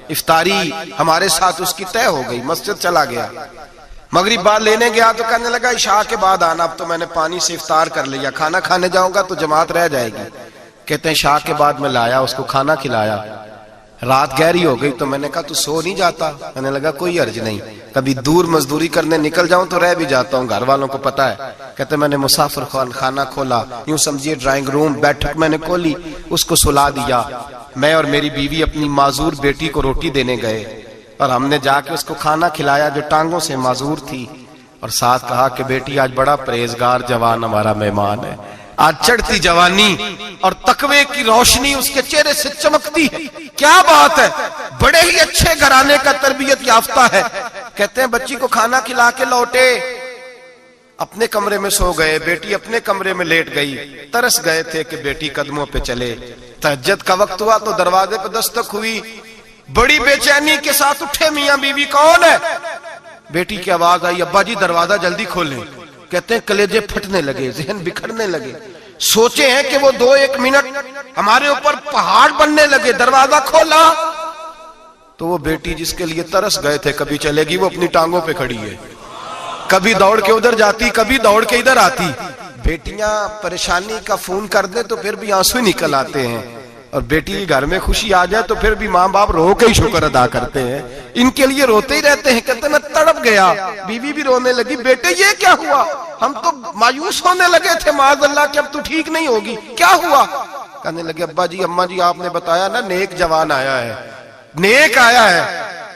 افطاری ہمارے ساتھ اس کی طے ہو گئی، مسجد چلا گیا، مغرب بعد لینے گیا تو کہنے لگا عشاء کے بعد آنا، اب تو میں نے پانی سے افطار کر لیا، کھانا کھانے جاؤں گا تو جماعت رہ جائے گی۔ کہتے ہیں عشاء کے بعد میں لایا، اس کو کھانا کھلایا، رات گہری ہو گئی تو میں نے کہا تو سو نہیں جاتا؟ کہنے لگا کوئی عرض نہیں، کبھی دور مزدوری کرنے نکل جاؤں تو رہ بھی جاتا ہوں، گھر والوں کو پتا ہے۔ کہتے میں نے مسافر خانہ کھولا، یوں سمجھیے ڈرائنگ روم بیٹھک میں نے کھولی، اس کو سلا دیا، میں اور میری بیوی اپنی معذور بیٹی کو روٹی دینے گئے اور ہم نے جا کے اس کو کھانا کھلایا جو ٹانگوں سے معذور تھی، اور ساتھ کہا کہ بیٹی آج بڑا پرہیزگار جوان ہمارا مہمان ہے۔ آج چڑھتی جوانی اور تقوی کی روشنی اس کے چہرے سے چمکتی ہے، کیا بات ہے، بڑے ہی اچھے گھرانے کا تربیت یافتہ ہے۔ کہتے ہیں بچی کو کھانا کھلا کے لوٹے، اپنے کمرے میں سو گئے، بیٹی اپنے کمرے میں لیٹ گئی، ترس گئے تھے کہ بیٹی قدموں پہ چلے۔ تہجد کا وقت ہوا تو دروازے پہ دستک ہوئی، بڑی بے چینی کے ساتھ اٹھے میاں بیوی، کون ہے؟ بیٹی کی آواز آئی، ابا جی دروازہ جلدی کھولیں۔ کہتے ہیں کلیجے پھٹنے لگے، ذہن بکھرنے لگے، سوچے ہیں کہ وہ 2-1 منٹ ہمارے اوپر پہاڑ بننے لگے، دروازہ کھولا تو وہ بیٹی جس کے لیے ترس گئے تھے کبھی چلے گی، وہ اپنی ٹانگوں پہ کھڑی ہے، کبھی دوڑ کے ادھر جاتی، کبھی دوڑ کے ادھر آتی۔ بیٹیاں پریشانی کا فون کر دیں تو پھر بھی آنسو نکل آتے ہیں، اور بیٹی گھر میں خوشی آ جائے تو پھر بھی ماں باپ رو کے ہی شکر ادا کرتے ہیں، ان کے لیے روتے ہی رہتے ہیں۔ کہتے ہیں میں تڑپ گیا، بیوی بھی رونے لگی، بیٹے یہ کیا ہوا؟ ہم تو مایوس ہونے لگے تھے معاذ اللہ کہ اب تو ٹھیک نہیں ہوگی، کیا ہوا؟ کہنے لگے ابا جی اماں جی آپ نے بتایا نا نیک جوان آیا ہے، نیک آیا ہے،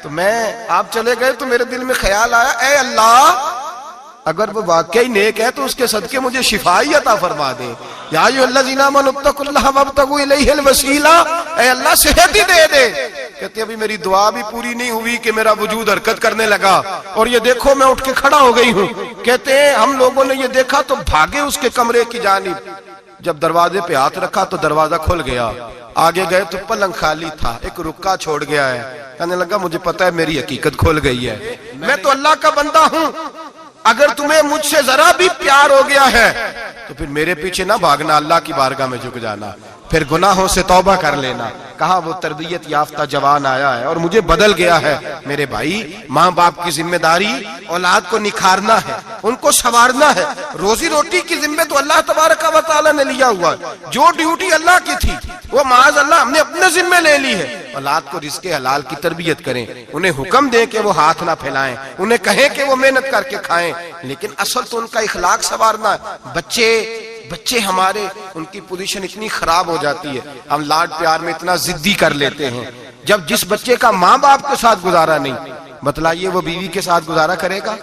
تو میں آپ چلے گئے تو میرے دل میں خیال آیا اے اللہ اگر وہ واقعی نیک ہے تو اس کے صدقے مجھے شفائی عطا فرما دے، یا ایھا الذین آمنوا اتقوا اللہ وابتغوا الیہ الوسیلہ، اے اللہ صحت ہی دے دے۔ کہتے ابھی میری دعا بھی پوری نہیں ہوئی کہ میرا وجود حرکت کرنے لگا، اور یہ دیکھو میں اٹھ کے کھڑا ہو گئی ہوں۔ کہتے ہیں ہم لوگوں نے یہ دیکھا تو بھاگے اس کے کمرے کی جانب، جب دروازے پہ ہاتھ رکھا تو دروازہ کھل گیا، آگے گئے تو پلنگ خالی تھا، ایک رکا چھوڑ گیا ہے۔ کہنے لگا مجھے پتا ہے میری حقیقت کھل گئی ہے، میں تو اللہ کا بندہ ہوں، اگر تمہیں مجھ سے ذرا بھی پیار ہو گیا ہے تو پھر میرے پیچھے نہ بھاگنا، اللہ کی بارگاہ میں جھک جانا، پھر گناہوں سے توبہ کر لینا۔ کہا وہ تربیت یافتہ جوان آیا ہے اور مجھے بدل گیا ہے۔ میرے بھائی ماں باپ کی ذمہ داری اولاد کو نکھارنا ہے، ان کو سنوارنا ہے، روزی روٹی کی ذمہ تو اللہ تبارک و تعالی نے لیا ہوا ہے، جو ڈیوٹی اللہ کی تھی وہ معاذ اللہ ہم نے اپنے ذمہ لے لی ہے۔ اولاد کو رزق حلال کی تربیت کریں، انہیں حکم دیں کہ وہ ہاتھ نہ پھیلائیں، انہیں کہیں کہ وہ محنت کر کے کھائیں، لیکن اصل تو ان کا اخلاق سنوارنا ہے۔ بچے ہمارے ان کی پوزیشن اتنی خراب ہو جاتی ہے، ہم لاڈ پیار میں اتنا ضدی کر لیتے ہیں، جب جس بچے کا ماں باپ کے ساتھ گزارا نہیں، بتلائیے وہ بیوی کے ساتھ گزارا کرے گا؟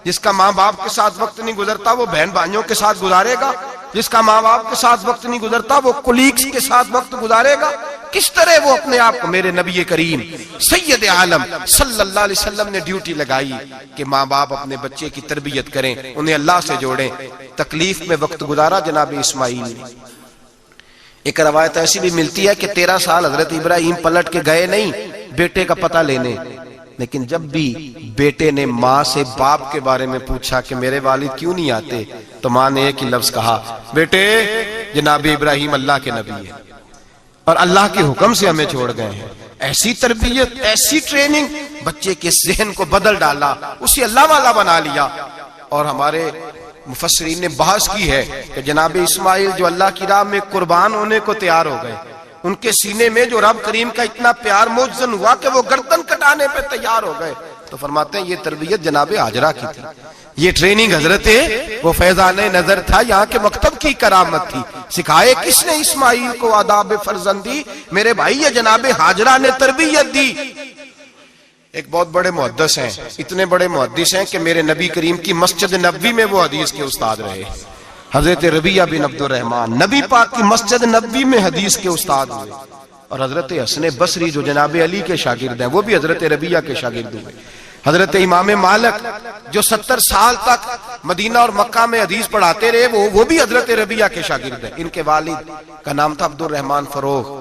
جس کا ماں باپ کے ساتھ وقت نہیں گزرتا وہ بہن بھائیوں کے ساتھ گزارے گا؟ جس کا ماں باپ کے ساتھ وقت نہیں گزرتا وہ کولیگز کے ساتھ وقت گزارے گا؟ کس طرح وہ اپنے آپ کو، میرے نبی کریم سید عالم صلی اللہ علیہ وسلم نے ڈیوٹی لگائی کہ ماں باپ اپنے بچے کی تربیت کریں، انہیں اللہ سے جوڑیں۔ تکلیف میں وقت گزارا جناب اسماعیل نے۔ ایک روایت ایسی بھی ملتی ہے کہ 13 سال حضرت ابراہیم پلٹ کے گئے نہیں بیٹے کا پتہ لینے، لیکن جب بھی بیٹے نے ماں سے باپ کے بارے میں پوچھا کہ میرے والد کیوں نہیں آتے تو ماں نے ایک ہی لفظ کہا، بیٹے جناب ابراہیم اللہ کے نبی ہے اور اللہ کے حکم سے ہمیں چھوڑ گئے ہیں۔ ایسی تربیت، ایسی ٹریننگ، بچے کے ذہن کو بدل ڈالا، اسے اللہ والا بنا لیا۔ اور ہمارے مفسرین نے بحث کی ہے کہ جناب اسماعیل جو اللہ کی راہ میں قربان ہونے کو تیار ہو گئے، ان کے سینے میں جو رب کریم کا اتنا پیار موجزن ہوا کہ وہ گردن کٹانے پہ تیار ہو گئے، تو فرماتے ہیں یہ تربیت جناب ہاجرہ کی تھی، یہ ٹریننگ حضرت وہ فیضان نظر تھا، یہاں کے مکتب کی کرامت تھی۔ سکھائے کس نے اسماعیل کو آداب فرزندی؟ میرے بھائی یہ جناب ہاجرہ نے تربیت دی۔ ایک بہت بڑے محدث ہیں، اتنے بڑے محدث ہیں کہ میرے نبی کریم کی مسجد نبوی میں وہ حدیث کے استاد رہے، حضرت ربیعہ بن عبد الرحمن، نبی پاک کی مسجد نبوی میں حدیث کے استاد ہوئے، اور حضرت حسن بصری جو جناب علی کے شاگرد ہیں وہ بھی حضرت ربیعہ کے شاگرد ہوئے، حضرت امام مالک جو 70 سال تک مدینہ اور مکہ میں حدیث پڑھاتے رہے وہ بھی حضرت ربیعہ کے شاگرد ہیں۔ ان کے والد کا نام تھا عبد الرحمن فروغ۔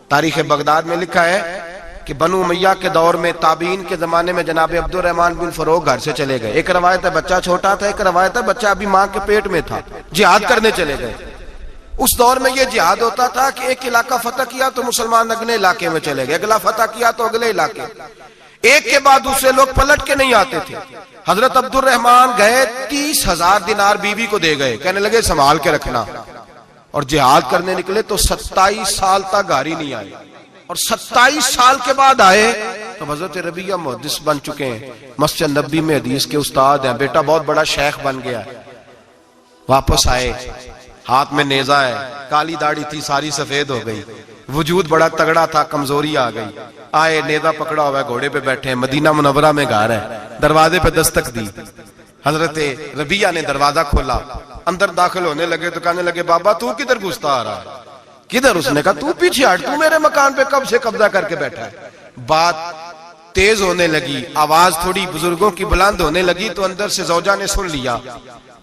تاریخ بغداد میں لکھا ہے کہ بنو امیہ کے دور میں تابعین کے زمانے میں جناب عبد الرحمن بن فروغ گھر سے چلے گئے۔ ایک روایت ہے بچہ چھوٹا تھا، ایک روایت ہے بچہ ابھی ماں کے پیٹ میں تھا، جہاد کرنے چلے گئے۔ اس دور میں یہ جہاد ہوتا تھا کہ ایک علاقہ فتح کیا تو مسلمان اگلے علاقے میں چلے گئے، اگلا فتح کیا تو اگلے علاقے، ایک کے بعد دوسرے لوگ پلٹ کے نہیں آتے تھے۔ حضرت عبد الرحمن گئے 30,000 دینار بیوی کو دے گئے، کہنے لگے سنبھال کے رکھنا، اور جہاد کرنے نکلے تو 27 سال تک گھر نہیں آئے، اور 27 سال کے بعد آئے تو حضرت ربیعہ محدث بن چکے ہیں، مسجد نبی میں حدیث کے استاد ہیں، بیٹا بہت بڑا شیخ بن گیا، واپس آئے، ہاتھ میں نیزہ ہے، کالی داڑھی تھی ساری سفید ہو گئی، وجود بڑا تگڑا تھا، کمزوری آ گئی، آئے نیزہ پکڑا ہوا ہے، گھوڑے پہ بیٹھے ہیں، مدینہ منورہ میں گھر ہے، دروازے پہ دستک دی، حضرت ربیعہ نے دروازہ کھولا، اندر داخل ہونے لگے تو کہنے لگے بابا تو کدھر گھستا آ رہا ہے؟ کدھر؟ اس نے کہا تو پیچھے ہٹ، تو میرے مکان پہ کب سے قبضہ کر کے بیٹھا ہے۔ بات تیز ہونے لگی، آواز تھوڑی بزرگوں کی بلند ہونے لگی تو اندر سے زوجہ نے سن لیا،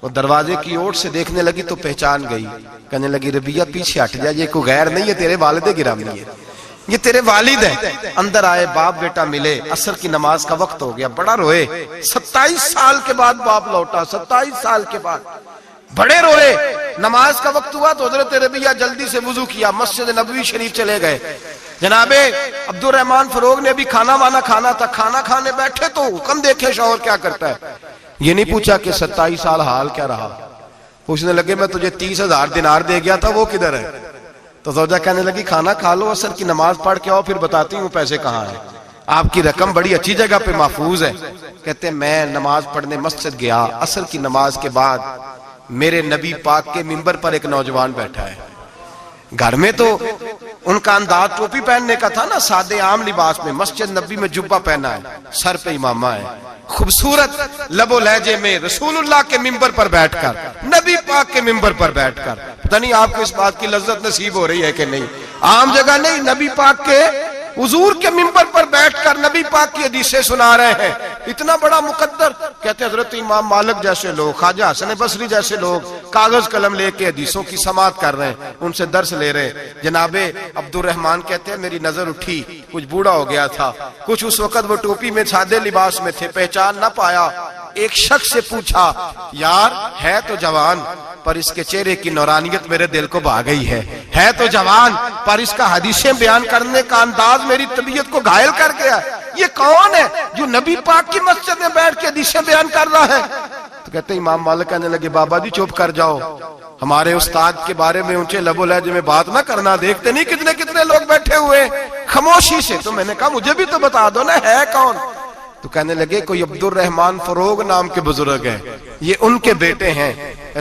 وہ دروازے کی اوٹ سے دیکھنے لگی تو پہچان گئی، کہنے لگی ربیعہ پیچھے ہٹ جا، یہ کوئی غیر نہیں ہے، تیرے والد گرامی ہے، یہ تیرے والد ہیں۔ اندر آئے، باپ بیٹا ملے، عصر کی نماز کا وقت ہو گیا، بڑا روئے، 27 سال کے بعد باپ لوٹا، 27 سال کے بعد بڑے روئے۔ نماز کا وقت ہوا تو حضرت ربیعہ جلدی سے وضو کیا، مسجد نبوی شریف چلے گئے۔ جناب عبد الرحمن فروغ نے بھی کھانا وانا کھانا تھا، کھانا کھانے بیٹھے تو حکم دیکھے شوہر کیا کرتا ہے، یہ نہیں پوچھا کہ 27 سال حال کیا رہا، پوچھنے لگے میں تجھے 30,000 دینار دے گیا تھا وہ کدھر ہے؟ تو زوجہ کہنے لگی کھانا کھا لو، عصر کی نماز پڑھ کے آؤ، پھر بتاتی ہوں پیسے کہاں ہیں، آپ کی رقم بڑی اچھی جگہ پہ محفوظ ہے۔ کہتے ہیں میں نماز پڑھنے مسجد گیا، عصر کی نماز کے بعد میرے نبی پاک کے منبر پر ایک نوجوان بیٹھا ہے، گھر میں تو ان کا انداز ٹوپی پہننے کا تھا نا، سادے عام لباس میں، مسجد نبی میں جبہ پہنا ہے، سر پہ امامہ ہے، خوبصورت لب و لہجے میں رسول اللہ کے منبر پر بیٹھ کر، نبی پاک کے منبر پر بیٹھ کر، پتہ نہیں آپ کو اس بات کی لذت نصیب ہو رہی ہے کہ نہیں، عام جگہ نہیں، نبی پاک کے حضور کے منبر پر بیٹھ کر نبی پاک کی حدیثیں سنا رہے ہیں، اتنا بڑا مقدر۔ کہتے ہیں حضرت امام مالک جیسے لوگ، خواجہ حسن بصری جیسے لوگ کاغذ قلم لے کے حدیثوں کی سماعت کر رہے ہیں، ان سے درس لے رہے ہیں۔ جناب عبد الرحمن کہتے ہیں میری نظر اٹھی، کچھ بوڑھا ہو گیا تھا، کچھ اس وقت وہ ٹوپی میں سادے لباس میں تھے، پہچان نہ پایا۔ ایک شخص سے پوچھا یار ہے تو جوان پر اس کے چہرے کی نورانیت میرے دل کو بھا گئی ہے تو جوان پر اس کا حدیثیں بیان کرنے کا انداز میری طبیعت کو گھائل کر گیا، یہ کون ہے جو نبی پاک کی مسجد میں بیٹھ کے حدیثیں بیان کر رہا ہے؟ تو کہتے امام مالک کہنے لگے بابا جی چپ کر جاؤ، ہمارے استاد کے بارے میں اونچے لب و لہجے میں بات نہ کرنا، دیکھتے نہیں کتنے کتنے لوگ بیٹھے ہوئے خاموشی سے۔ تو میں نے کہا مجھے بھی تو بتا دو نا ہے کون؟ تو کہنے لگے کوئی عبد الرحمن فروغ نام کے بزرگ ہیں، یہ ان کے بیٹے ہیں،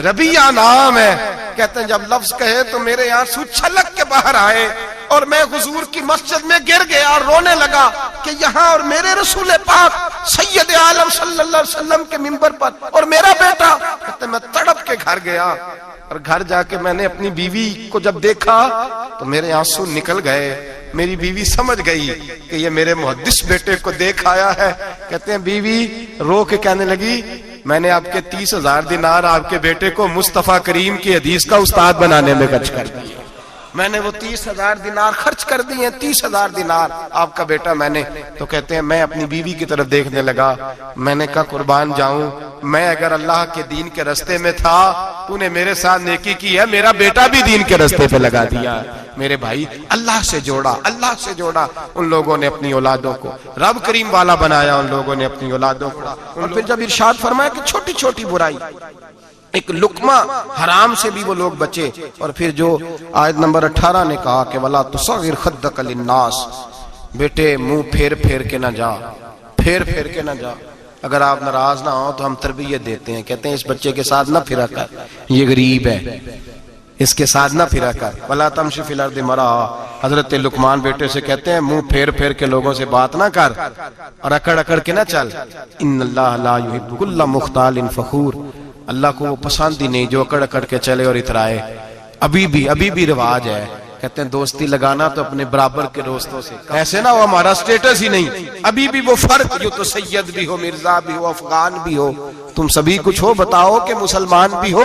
ربیعہ نام ہے۔ کہتے ہیں جب لفظ کہے تو میرے آنسو چھلک کے باہر آئے اور میں حضور کی مسجد میں گر گیا اور رونے لگا کہ یہاں اور میرے رسول پاک سید عالم صلی اللہ علیہ وسلم کے منبر پر اور میرا بیٹا۔ کہتے ہیں میں تڑپ کے گھر گیا اور گھر جا کے میں نے اپنی بیوی کو جب دیکھا تو میرے آنسو نکل گئے، میری بیوی سمجھ گئی کہ یہ میرے محدث بیٹے کو دیکھ آیا ہے۔ کہتے ہیں بیوی رو کے کہنے لگی میں نے آپ کے 30,000 دینار آپ کے بیٹے کو مصطفیٰ کریم کی حدیث کا استاد بنانے میں خرچ کر دیے، میں نے وہ 30,000 دینار خرچ کر دیے، 30,000 دینار آپ کا بیٹا میں نے۔ تو کہتے ہیں میں اپنی بیوی کی طرف دیکھنے لگا، میں نے کہا قربان جاؤں، میں اگر اللہ کے دین کے رستے میں تھا تو نے میرے ساتھ نیکی کی ہے، میرا بیٹا بھی دین کے رستے پہ لگا دیا۔ میرے بھائی اللہ سے جوڑا، اللہ سے جوڑا، ان لوگوں نے اپنی اولادوں کو رب کریم والا بنایا، ان لوگوں نے اپنی اولادوں کو۔ اور پھر جب ارشاد فرمایا کہ چھوٹی چھوٹی برائی، ایک لقمہ حرام سے بھی وہ لوگ بچے، اور پھر جو آیت نمبر 18 نے کہا کہ وَلَا تُصَغِّرْ خَدَّكَ لِلنَّاسِ، بیٹے منہ پھیر پھیر کے نہ جا، پھیر پھیر کے نہ جا۔ اگر آپ ناراض نہ ہوں تو ہم تربیت دیتے ہیں، کہتے ہیں اس بچے کے ساتھ نہ پھرا کر، یہ غریب ہے، اس کے ساتھ نہ پھرا کر۔ وَلَا تَمْشِ فِي الْأَرْضِ مَرَحًا، حضرت لقمان بیٹے سے کہتے ہیں منہ پھیر پھیر کے لوگوں سے بات نہ کر اور اکڑ اکڑ کے نہ چل۔ إِنَّ اللَّهَ لَا يُحِبُّ كُلَّ مُخْتَالٍ فَخُورٍ، اللہ کو وہ پسند ہی نہیں جو اکڑ اکڑ کے چلے اور اترائے۔ ابھی بھی رواج ہے، کہتے ہیں دوستی لگانا تو اپنے برابر کے دوستوں سے، ایسے نہ وہ ہمارا سٹیٹس ہی نہیں، ابھی بھی وہ فرق، جو تو سید بھی ہو، مرزا بھی ہو، افغان بھی ہو، تم سبھی کچھ ہو، بتاؤ کہ مسلمان بھی ہو،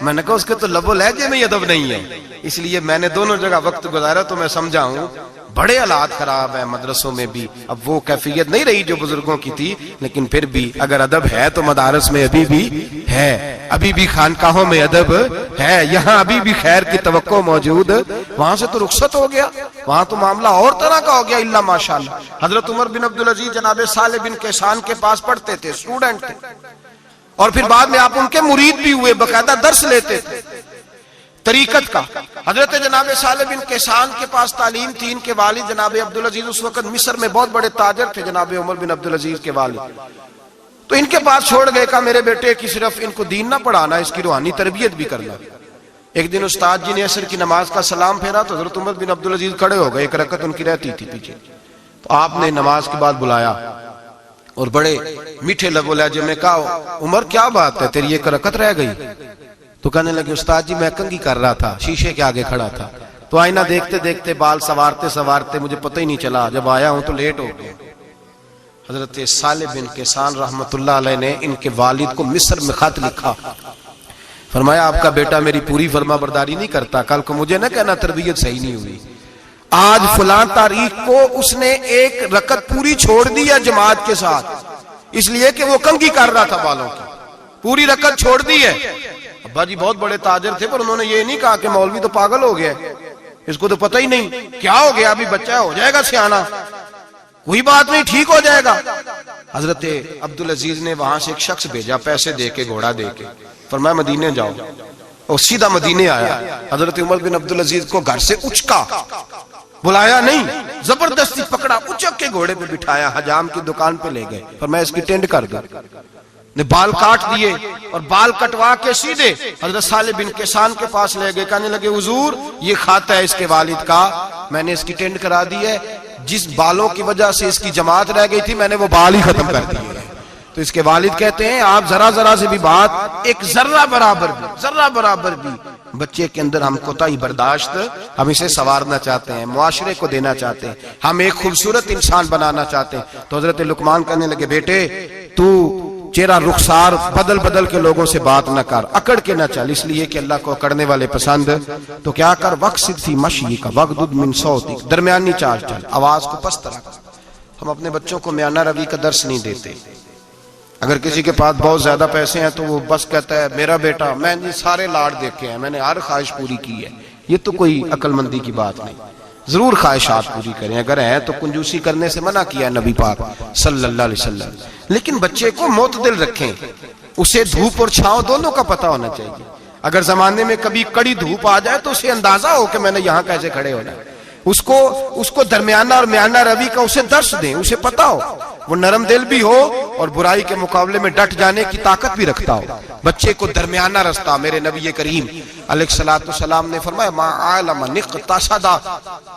میں نے کہا اس کے تو لب و لہجے میں ادب نہیں ہے، اس لیے میں نے دونوں جگہ وقت گزارا تو میں سمجھاؤں بڑے حالات خراب ہیں مدرسوں میں بھی. اب وہ کیفیت نہیں رہی جو بزرگوں کی تھی، لیکن پھر بھی اگر ادب ہے تو مدارس میں ابھی بھی ہے، ابھی بھی خانقاہوں میں ادب ہے، یہاں ابھی بھی خیر کی توقع موجود. وہاں سے تو رخصت ہو گیا، وہاں تو معاملہ اور طرح کا ہو گیا الا ماشاءاللہ. حضرت عمر بن عبدالعزیز جناب صالح بن کیسان کے پاس پڑھتے تھے، اسٹوڈنٹ تھے، اور پھر بعد میں آپ ان کے مرید بھی ہوئے، باقاعدہ درس لیتے تھے طریقت کا. حضرت جناب صالح بن کیسان کے پاس تعلیم تھی. ان کے والد جناب عبدالعزیز اس وقت مصر میں بہت بڑے تاجر تھے، جناب عمر بن عبدالعزیز کے والد. تو ان کے پاس چھوڑ گئے، کہا میرے بیٹے کی صرف ان کو دین نہ پڑھانا، اس کی روحانی تربیت بھی کرنا. ایک دن استاد جی نے عصر کی نماز کا سلام پھیرا تو حضرت عمر بن عبدالعزیز کھڑے ہو گئے، ایک رکعت ان کی رہتی تھی پیچھے. تو آپ نے نماز کے بعد بلایا اور بڑے میٹھے لب و لہجے میں کہا عمر کیا بات ہے تیری ایک رکعت رہ گئی؟ تو کہنے لگے استاد جی میں کنگھی کر رہا تھا، شیشے کے آگے کھڑا تھا، تو آئینہ دیکھتے دیکھتے بال سوارتے سوارتے مجھے پتہ ہی نہیں چلا، جب آیا ہوں تو لیٹ ہو گیا. حضرت صالح بن کیسان رحمت اللہ علیہ نے ان کے والد کو مصر میں خط لکھا، فرمایا آپ کا بیٹا میری پوری فرما برداری نہیں کرتا، کل کو مجھے نہ کہنا تربیت صحیح نہیں ہوئی. آج فلاں تاریخ کو اس نے ایک رکعت پوری چھوڑ دی ہے جماعت کے ساتھ، اس لیے کہ وہ کنگھی کر رہا تھا بالوں کی، پوری رکعت چھوڑ دی ہے. ابا جی بہت بڑے تاجر تھے، پر انہوں نے یہ نہیں کہا کہ مولوی تو پاگل ہو گیا، اس کو تو پتہ ہی نہیں کیا ہو گیا، ابھی بچہ ہو جائے گا سیانا، کوئی بات نہیں ٹھیک ہو جائے گا. حضرت عبدالعزیز نے وہاں سے ایک شخص بھیجا پیسے دے کے، گھوڑا دے کے، فرمایا مدینے جاؤ، اور سیدھا مدینے آیا. حضرت عمر بن عبدالعزیز کو گھر سے اچکا، بلایا نہیں، زبردستی پکڑا، اچک کے گھوڑے پہ بٹھایا، حجام کی دکان پہ لے گئے، فرمایا اس کی ٹینڈ کر دو. نے بال کاٹ دیے اور بال کٹوا کے سیدھے حضرت صالح بن کیسان کے پاس لے گئے. کہنے لگے حضور یہ کھاتا ہے اس کے والد کا، میں نے اس کی ٹینڈ کرا دی ہے، جس بالوں کی وجہ سے اس کی جماعت رہ گئی تھی میں نے وہ بال ہی ختم کر دیے. تو اس کے والد کہتے ہیں آپ ذرا ذرا سے بھی بات، ایک ذرہ برابر بھی بچے کے اندر ہم کوتاہی برداشت، ہم اسے سنوارنا چاہتے ہیں، معاشرے کو دینا چاہتے ہیں، ہم ایک خوبصورت انسان بنانا چاہتے ہیں. تو حضرت لقمان کہنے لگے بیٹے تو چہرہ رخسار بدل بدل کے لوگوں سے بات نہ کر، اکڑ کے نہ چل، اس لیے کہ اللہ کو اکڑنے والے پسند. تو کیا کر وقصد فی مشی کا وغضض من صوتک، درمیانی چال چل، آواز کو پست رکھ. ہم اپنے بچوں کو میانہ روی کا درس نہیں دیتے. اگر کسی کے پاس بہت زیادہ پیسے ہیں تو وہ بس کہتا ہے میرا بیٹا، میں نے سارے لاڑ دیکھے ہیں، میں نے ہر خواہش پوری کی ہے. یہ تو کوئی عقل مندی کی بات نہیں. ضرور خواہشات پوری کریں، اگر ہیں تو کنجوسی کرنے سے منع کیا ہے نبی پاک صلی اللہ علیہ وسلم، لیکن بچے کو معتدل رکھیں، اسے دھوپ اور چھاؤں دونوں کا پتہ ہونا چاہیے. اگر زمانے میں کبھی کڑی دھوپ آ جائے تو اسے اندازہ ہو کہ میں نے یہاں کیسے کھڑے ہونا ہے. اس کو درمیانہ اور میانہ روی کا اسے درس دیں، اسے پتہ ہو، وہ نرم دل بھی ہو اور برائی کے مقابلے میں ڈٹ جانے کی طاقت بھی رکھتا ہو. بچے کو درمیانہ رستہ، میرے نبی کریم علیہ الصلوۃ والسلام نے فرمایا ما علم نقتصد،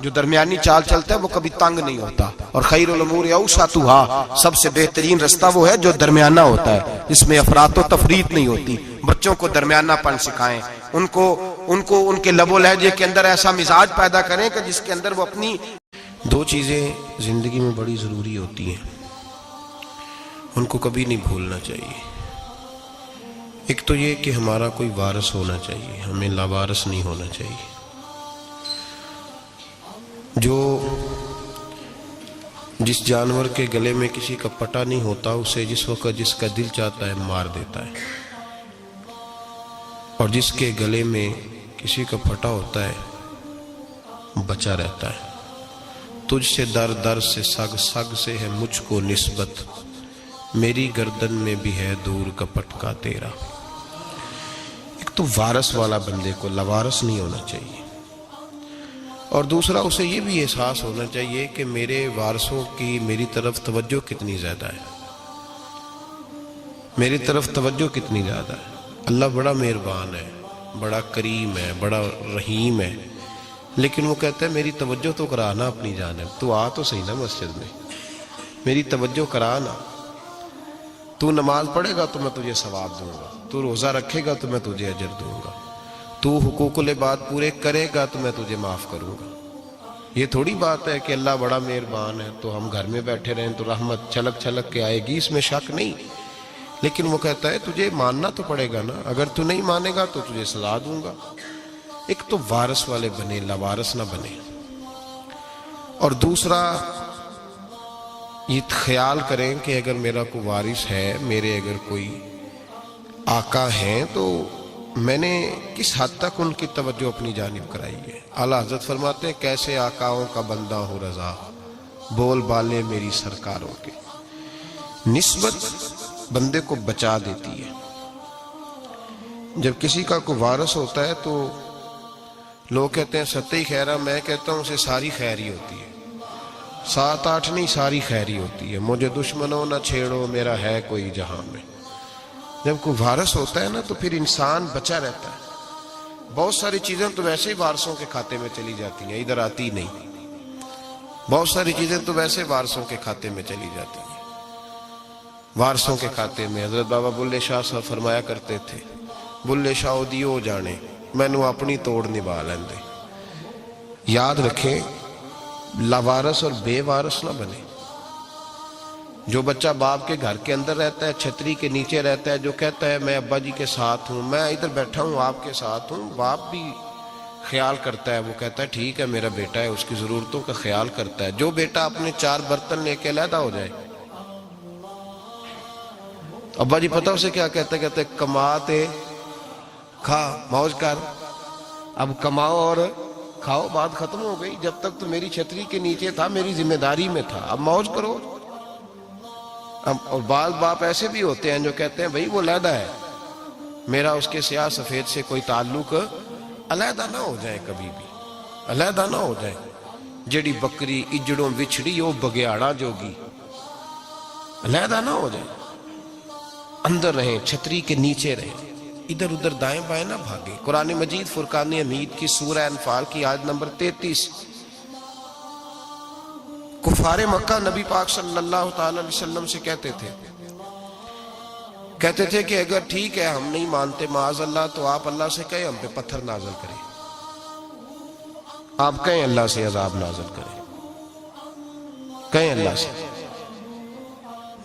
جو درمیانی چال چلتا ہے وہ کبھی تنگ نہیں ہوتا. اور خیر الامور اوسطها، سب سے بہترین رستہ وہ ہے جو درمیانہ ہوتا ہے، جس میں افراط و تفریط نہیں ہوتی. بچوں کو درمیانہ پن سکھائیں، ان کو ان کے لب و لہجے کے اندر ایسا مزاج پیدا کریں کہ جس کے اندر وہ اپنی. دو چیزیں زندگی میں بڑی ضروری ہوتی ہیں، ان کو کبھی نہیں بھولنا چاہیے. ایک تو یہ کہ ہمارا کوئی وارث ہونا چاہیے، ہمیں لاوارث نہیں ہونا چاہیے. جس جانور کے گلے میں کسی کا پٹا نہیں ہوتا اسے جس وقت جس کا دل چاہتا ہے مار دیتا ہے، اور جس کے گلے میں کسی کا پھٹا ہوتا ہے بچا رہتا ہے. تجھ سے در در سے سگ، سگ سے ہے مجھ کو نسبت، میری گردن میں بھی ہے دور کا پٹکا تیرا. ایک تو وارث والا بندے کو لاوارث نہیں ہونا چاہیے، اور دوسرا اسے یہ بھی احساس ہونا چاہیے کہ میرے وارثوں کی میری طرف توجہ کتنی زیادہ ہے، میری طرف توجہ کتنی زیادہ ہے. اللہ بڑا مہربان ہے، بڑا کریم ہے، بڑا رحیم ہے، لیکن وہ کہتا ہے میری توجہ تو کرانا اپنی جانب، تو آ تو صحیح نا مسجد میں، میری توجہ کرانا. تو نماز پڑھے گا تو میں تجھے ثواب دوں گا، تو روزہ رکھے گا تو میں تجھے اجر دوں گا، تو حقوق العباد پورے کرے گا تو میں تجھے معاف کروں گا. یہ تھوڑی بات ہے کہ اللہ بڑا مہربان ہے تو ہم گھر میں بیٹھے رہیں تو رحمت چھلک چھلک کے آئے گی، اس میں شک نہیں. لیکن وہ کہتا ہے تجھے ماننا تو پڑے گا نا، اگر تو نہیں مانے گا تو تجھے سزا دوں گا۔ ایک تو وارث والے بنے، لاوارث نہ بنے، اور دوسرا یہ خیال کریں کہ اگر میرا کوئی وارث ہے، میرے اگر کوئی آقا ہیں، تو میں نے کس حد تک ان کی توجہ اپنی جانب کرائی ہے۔ اعلیٰ حضرت فرماتے ہیں کیسے آقاؤں کا بندہ ہو رضا، بول بالے میری سرکاروں کے۔ نسبت بندے کو بچا دیتی ہے۔ جب کسی کا کوئی وارث ہوتا ہے تو لوگ کہتے ہیں ستّی خیرہ، میں کہتا ہوں اسے ساری خیر ہی ہوتی ہے، 7-8 نہیں، ساری خیر ہی ہوتی ہے۔ مجھے دشمنوں نہ چھیڑو، میرا ہے کوئی جہاں میں۔ جب کوئی وارث ہوتا ہے نا تو پھر انسان بچا رہتا ہے۔ بہت ساری چیزیں تو ویسے ہی وارثوں کے کھاتے میں چلی جاتی ہیں، ادھر آتی نہیں۔ بہت ساری چیزیں تو ویسے وارثوں کے کھاتے میں چلی جاتی ہیں۔ وارثوں کے کھاتے میں حضرت بابا بلے شاہ صاحب فرمایا کرتے تھے، بلے شاہ دیو جانے مینوں اپنی توڑ نبھا لیندے۔ یاد رکھیں لاوارث اور بے وارث نہ بنے۔ جو بچہ باپ کے گھر کے اندر رہتا ہے، چھتری کے نیچے رہتا ہے، جو کہتا ہے میں ابا جی کے ساتھ ہوں، میں ادھر بیٹھا ہوں آپ کے ساتھ ہوں، باپ بھی خیال کرتا ہے، وہ کہتا ہے ٹھیک ہے میرا بیٹا ہے، اس کی ضرورتوں کا خیال کرتا ہے۔ جو بیٹا اپنے 4 برتن لے کے علیحدہ ہو جائے، ابا جی پتہ اسے کیا کہتے کہتے کماتے کھا موج کر، اب کماؤ اور کھاؤ، بات ختم ہو گئی۔ جب تک تو میری چھتری کے نیچے تھا، میری ذمہ داری میں تھا، اب موج کرو۔ اور بعض باپ ایسے بھی ہوتے ہیں جو کہتے ہیں بھئی وہ علیحدہ ہے، میرا اس کے سیاہ سفید سے کوئی تعلق، علیحدہ نہ ہو جائے، کبھی بھی علیحدہ نہ ہو جائے۔ جڑی بکری اجڑوں بچھڑی وہ بگیاڑا جوگی، علیحدہ نہ ہو جائے، اندر رہیں، چھتری کے نیچے رہیں، ادھر ادھر دائیں بائیں نہ بھاگیں۔ قرآن مجید فرقان حمید کی سورہ انفال کی آیت نمبر 33، کفار مکہ نبی پاک صلی اللہ تعالی علیہ وسلم سے کہتے تھے کہ اگر ٹھیک ہے ہم نہیں مانتے معاذ اللہ، تو آپ اللہ سے کہیں ہم پہ پتھر نازل کریں، آپ کہیں اللہ سے عذاب نازل کریں، کہیں اللہ سے۔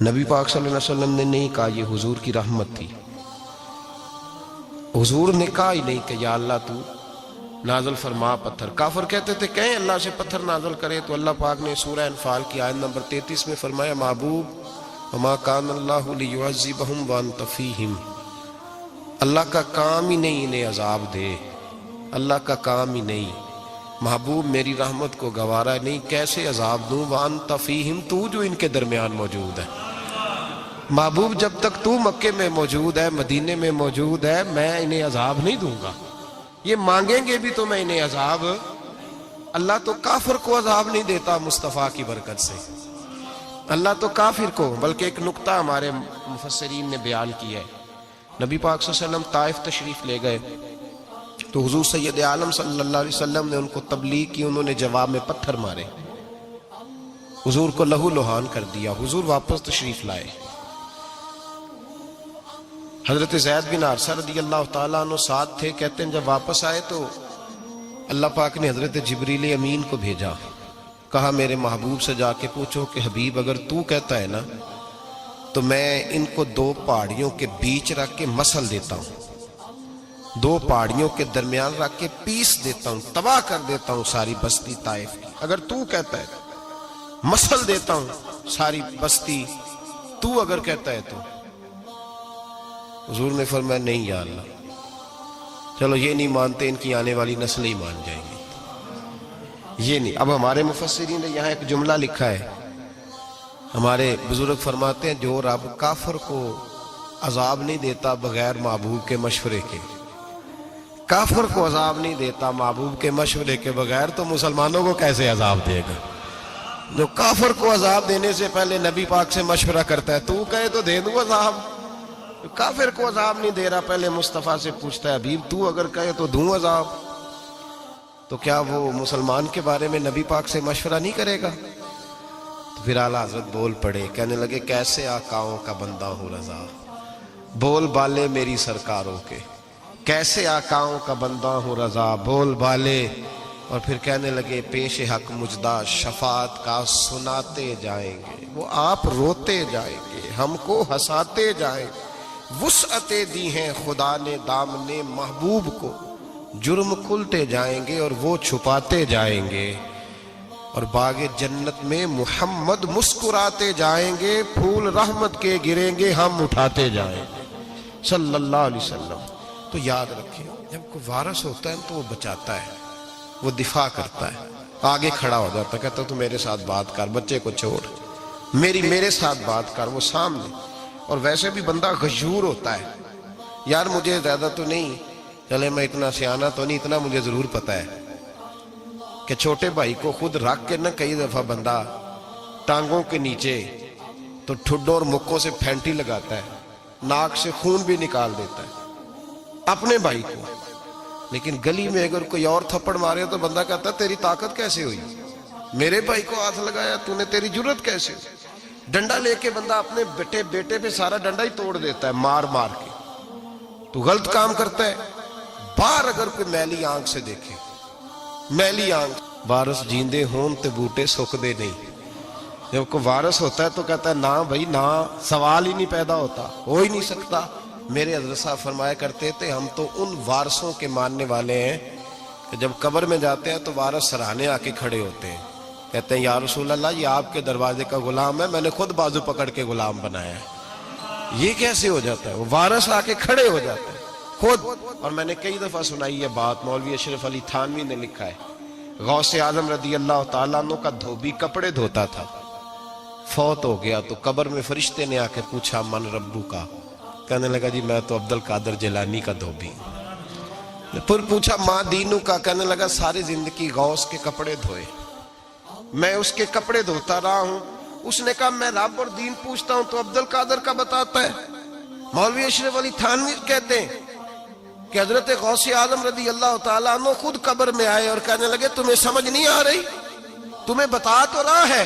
نبی پاک صلی اللہ علیہ وسلم نے نہیں کہا، یہ حضور کی رحمت تھی۔ حضور نے کہا ہی نہیں کہ یا اللہ تو نازل فرما پتھر۔ کافر کہتے تھے کہیں اللہ سے پتھر نازل کرے، تو اللہ پاک نے سورہ انفال کی آیت نمبر 33 میں فرمایا محبوب وما کان اللہ لیعذبہم وانت فیہم، اللہ کا کام ہی نہیں انہیں عذاب دے، اللہ کا کام ہی نہیں، محبوب میری رحمت کو گوارا نہیں، کیسے عذاب دوں، وانت فیہم، تو جو ان کے درمیان موجود ہے۔ محبوب جب تک تو مکے میں موجود ہے، مدینے میں موجود ہے، میں انہیں عذاب نہیں دوں گا۔ یہ مانگیں گے بھی تو میں انہیں عذاب، اللہ تو کافر کو عذاب نہیں دیتا مصطفیٰ کی برکت سے، اللہ تو کافر کو۔ بلکہ ایک نکتہ ہمارے مفسرین نے بیان کیا ہے، نبی پاک صلی اللہ علیہ وسلم طائف تشریف لے گئے تو حضور سید عالم صلی اللہ علیہ وسلم نے ان کو تبلیغ کی، انہوں نے جواب میں پتھر مارے، حضور کو لہو لہان کر دیا، حضور واپس تشریف لائے۔ حضرت زید بن حارثہ رضی اللہ تعالیٰ عنہ ساتھ تھے، کہتے ہیں جب واپس آئے تو اللہ پاک نے حضرت جبریل امین کو بھیجا، کہا میرے محبوب سے جا کے پوچھو کہ حبیب اگر تو کہتا ہے نا تو میں ان کو 2 پہاڑیوں کے بیچ رکھ کے مسل دیتا ہوں، 2 پہاڑیوں کے درمیان رکھ کے پیس دیتا ہوں، تباہ کر دیتا ہوں ساری بستی طائف کی، اگر تو کہتا ہے، مسل دیتا ہوں ساری بستی، تو اگر کہتا ہے تو۔ حضور نے فرمایا نہیں یا اللہ، چلو یہ نہیں مانتے، ان کی آنے والی نسلیں ہی مان جائیں گی، یہ نہیں۔ اب ہمارے مفسرین نے یہاں ایک جملہ لکھا ہے، ہمارے بزرگ فرماتے ہیں جو رب کافر کو عذاب نہیں دیتا بغیر محبوب کے مشورے کے، کافر کو عذاب نہیں دیتا محبوب کے مشورے کے بغیر، تو مسلمانوں کو کیسے عذاب دے گا؟ جو کافر کو عذاب دینے سے پہلے نبی پاک سے مشورہ کرتا ہے، تو کہے تو دے دوں عذاب، کافر کو عذاب نہیں دے رہا، پہلے مصطفیٰ سے پوچھتا ہے حبیب تو اگر کہے تو دوں عذاب، تو کیا وہ مسلمان کے بارے میں نبی پاک سے مشورہ نہیں کرے گا؟ تو پھر اعلیٰ حضرت بول پڑے، کہنے لگے کیسے آقاؤں کا بندہ ہو رضا، بول بالے میری سرکاروں کے، کیسے آقاؤں کا بندہ ہو رضا، بول بالے۔ اور پھر کہنے لگے پیش حق مجدہ شفاعت کا سناتے جائیں گے، وہ آپ روتے جائیں گے، ہم کو ہنساتے جائیں گے، وسعتیں دی ہیں خدا نے دامن محبوب کو، جرم کھلتے جائیں گے اور وہ چھپاتے جائیں گے، اور باغ جنت میں محمد مسکراتے جائیں گے، پھول رحمت کے گریں گے، ہم اٹھاتے جائیں گے صلی اللہ علیہ وسلم۔ تو یاد رکھیں، جب کوئی وارث ہوتا ہے تو وہ بچاتا ہے، وہ دفاع کرتا ہے، آگے کھڑا ہو جاتا ہے، کہتا تو میرے ساتھ بات کر، بچے کو چھوڑ، میرے ساتھ بات کر، وہ سامنے۔ اور ویسے بھی بندہ غیور ہوتا ہے، یار مجھے زیادہ تو نہیں، چلے میں اتنا سیانا تو نہیں، اتنا مجھے ضرور پتا ہے کہ چھوٹے بھائی کو خود رکھ کے نہ کئی دفعہ بندہ ٹانگوں کے نیچے تو ٹھڈوں اور مکوں سے پھینٹی لگاتا ہے، ناک سے خون بھی نکال دیتا ہے اپنے بھائی کو، لیکن گلی میں اگر کوئی اور تھپڑ مارے تو بندہ کہتا ہے تیری طاقت کیسے ہوئی، میرے بھائی کو ہاتھ لگایا تو نے، تیری جرت کیسے ہوئی؟ ڈنڈا لے کے بندہ اپنے بیٹے پہ سارا ڈنڈا ہی توڑ دیتا ہے مار مار کے، تو غلط کام کرتا ہے۔ باہر اگر کوئی میلی آنکھ سے دیکھے، میلی آنکھ، وارث جیندے ہون تے بوٹے سکدے نہیں، جب کوئی وارث ہوتا ہے تو کہتا ہے نا بھائی نا، سوال ہی نہیں پیدا ہوتا، ہو ہی نہیں سکتا۔ میرے حضرت صاحب فرمایا کرتے تھے ہم تو ان وارثوں کے ماننے والے ہیں کہ جب قبر میں جاتے ہیں تو وارث سراہنے آ کے کھڑے ہوتے ہیں، کہتے ہیں یا رسول اللہ یہ آپ کے دروازے کا غلام ہے، میں نے خود بازو پکڑ کے غلام بنایا ہے۔ یہ کیسے ہو جاتا ہے؟ وہ وارث آ کے کھڑے ہو جاتے ہیں خود۔ اور میں نے کئی دفعہ سنائی یہ بات، مولوی اشرف علی تھانوی نے لکھا ہے، غوث اعظم رضی اللہ تعالیٰ عنہ کا دھوبی کپڑے دھوتا تھا، فوت ہو گیا تو قبر میں فرشتے نے آ کے پوچھا من ربو کا، کہنے لگا جی میں تو عبد القادر جیلانی کا دھوبی ہوں۔ پھر پوچھا ماں دینو کا، کہنے لگا ساری زندگی غوث کے کپڑے دھوئے، میں اس کے کپڑے دھوتا رہا ہوں۔ اس نے کہا میں رب اور دین پوچھتا ہوں تو عبد القادر کا بتاتا ہے۔ مولوی اشرف علی تھانوی کہتے ہیں کہ حضرت غوث اعظم رضی اللہ تعالیٰ عنہ خود قبر میں آئے اور کہنے لگے تمہیں سمجھ نہیں آ رہی، تمہیں بتا تو رہا ہے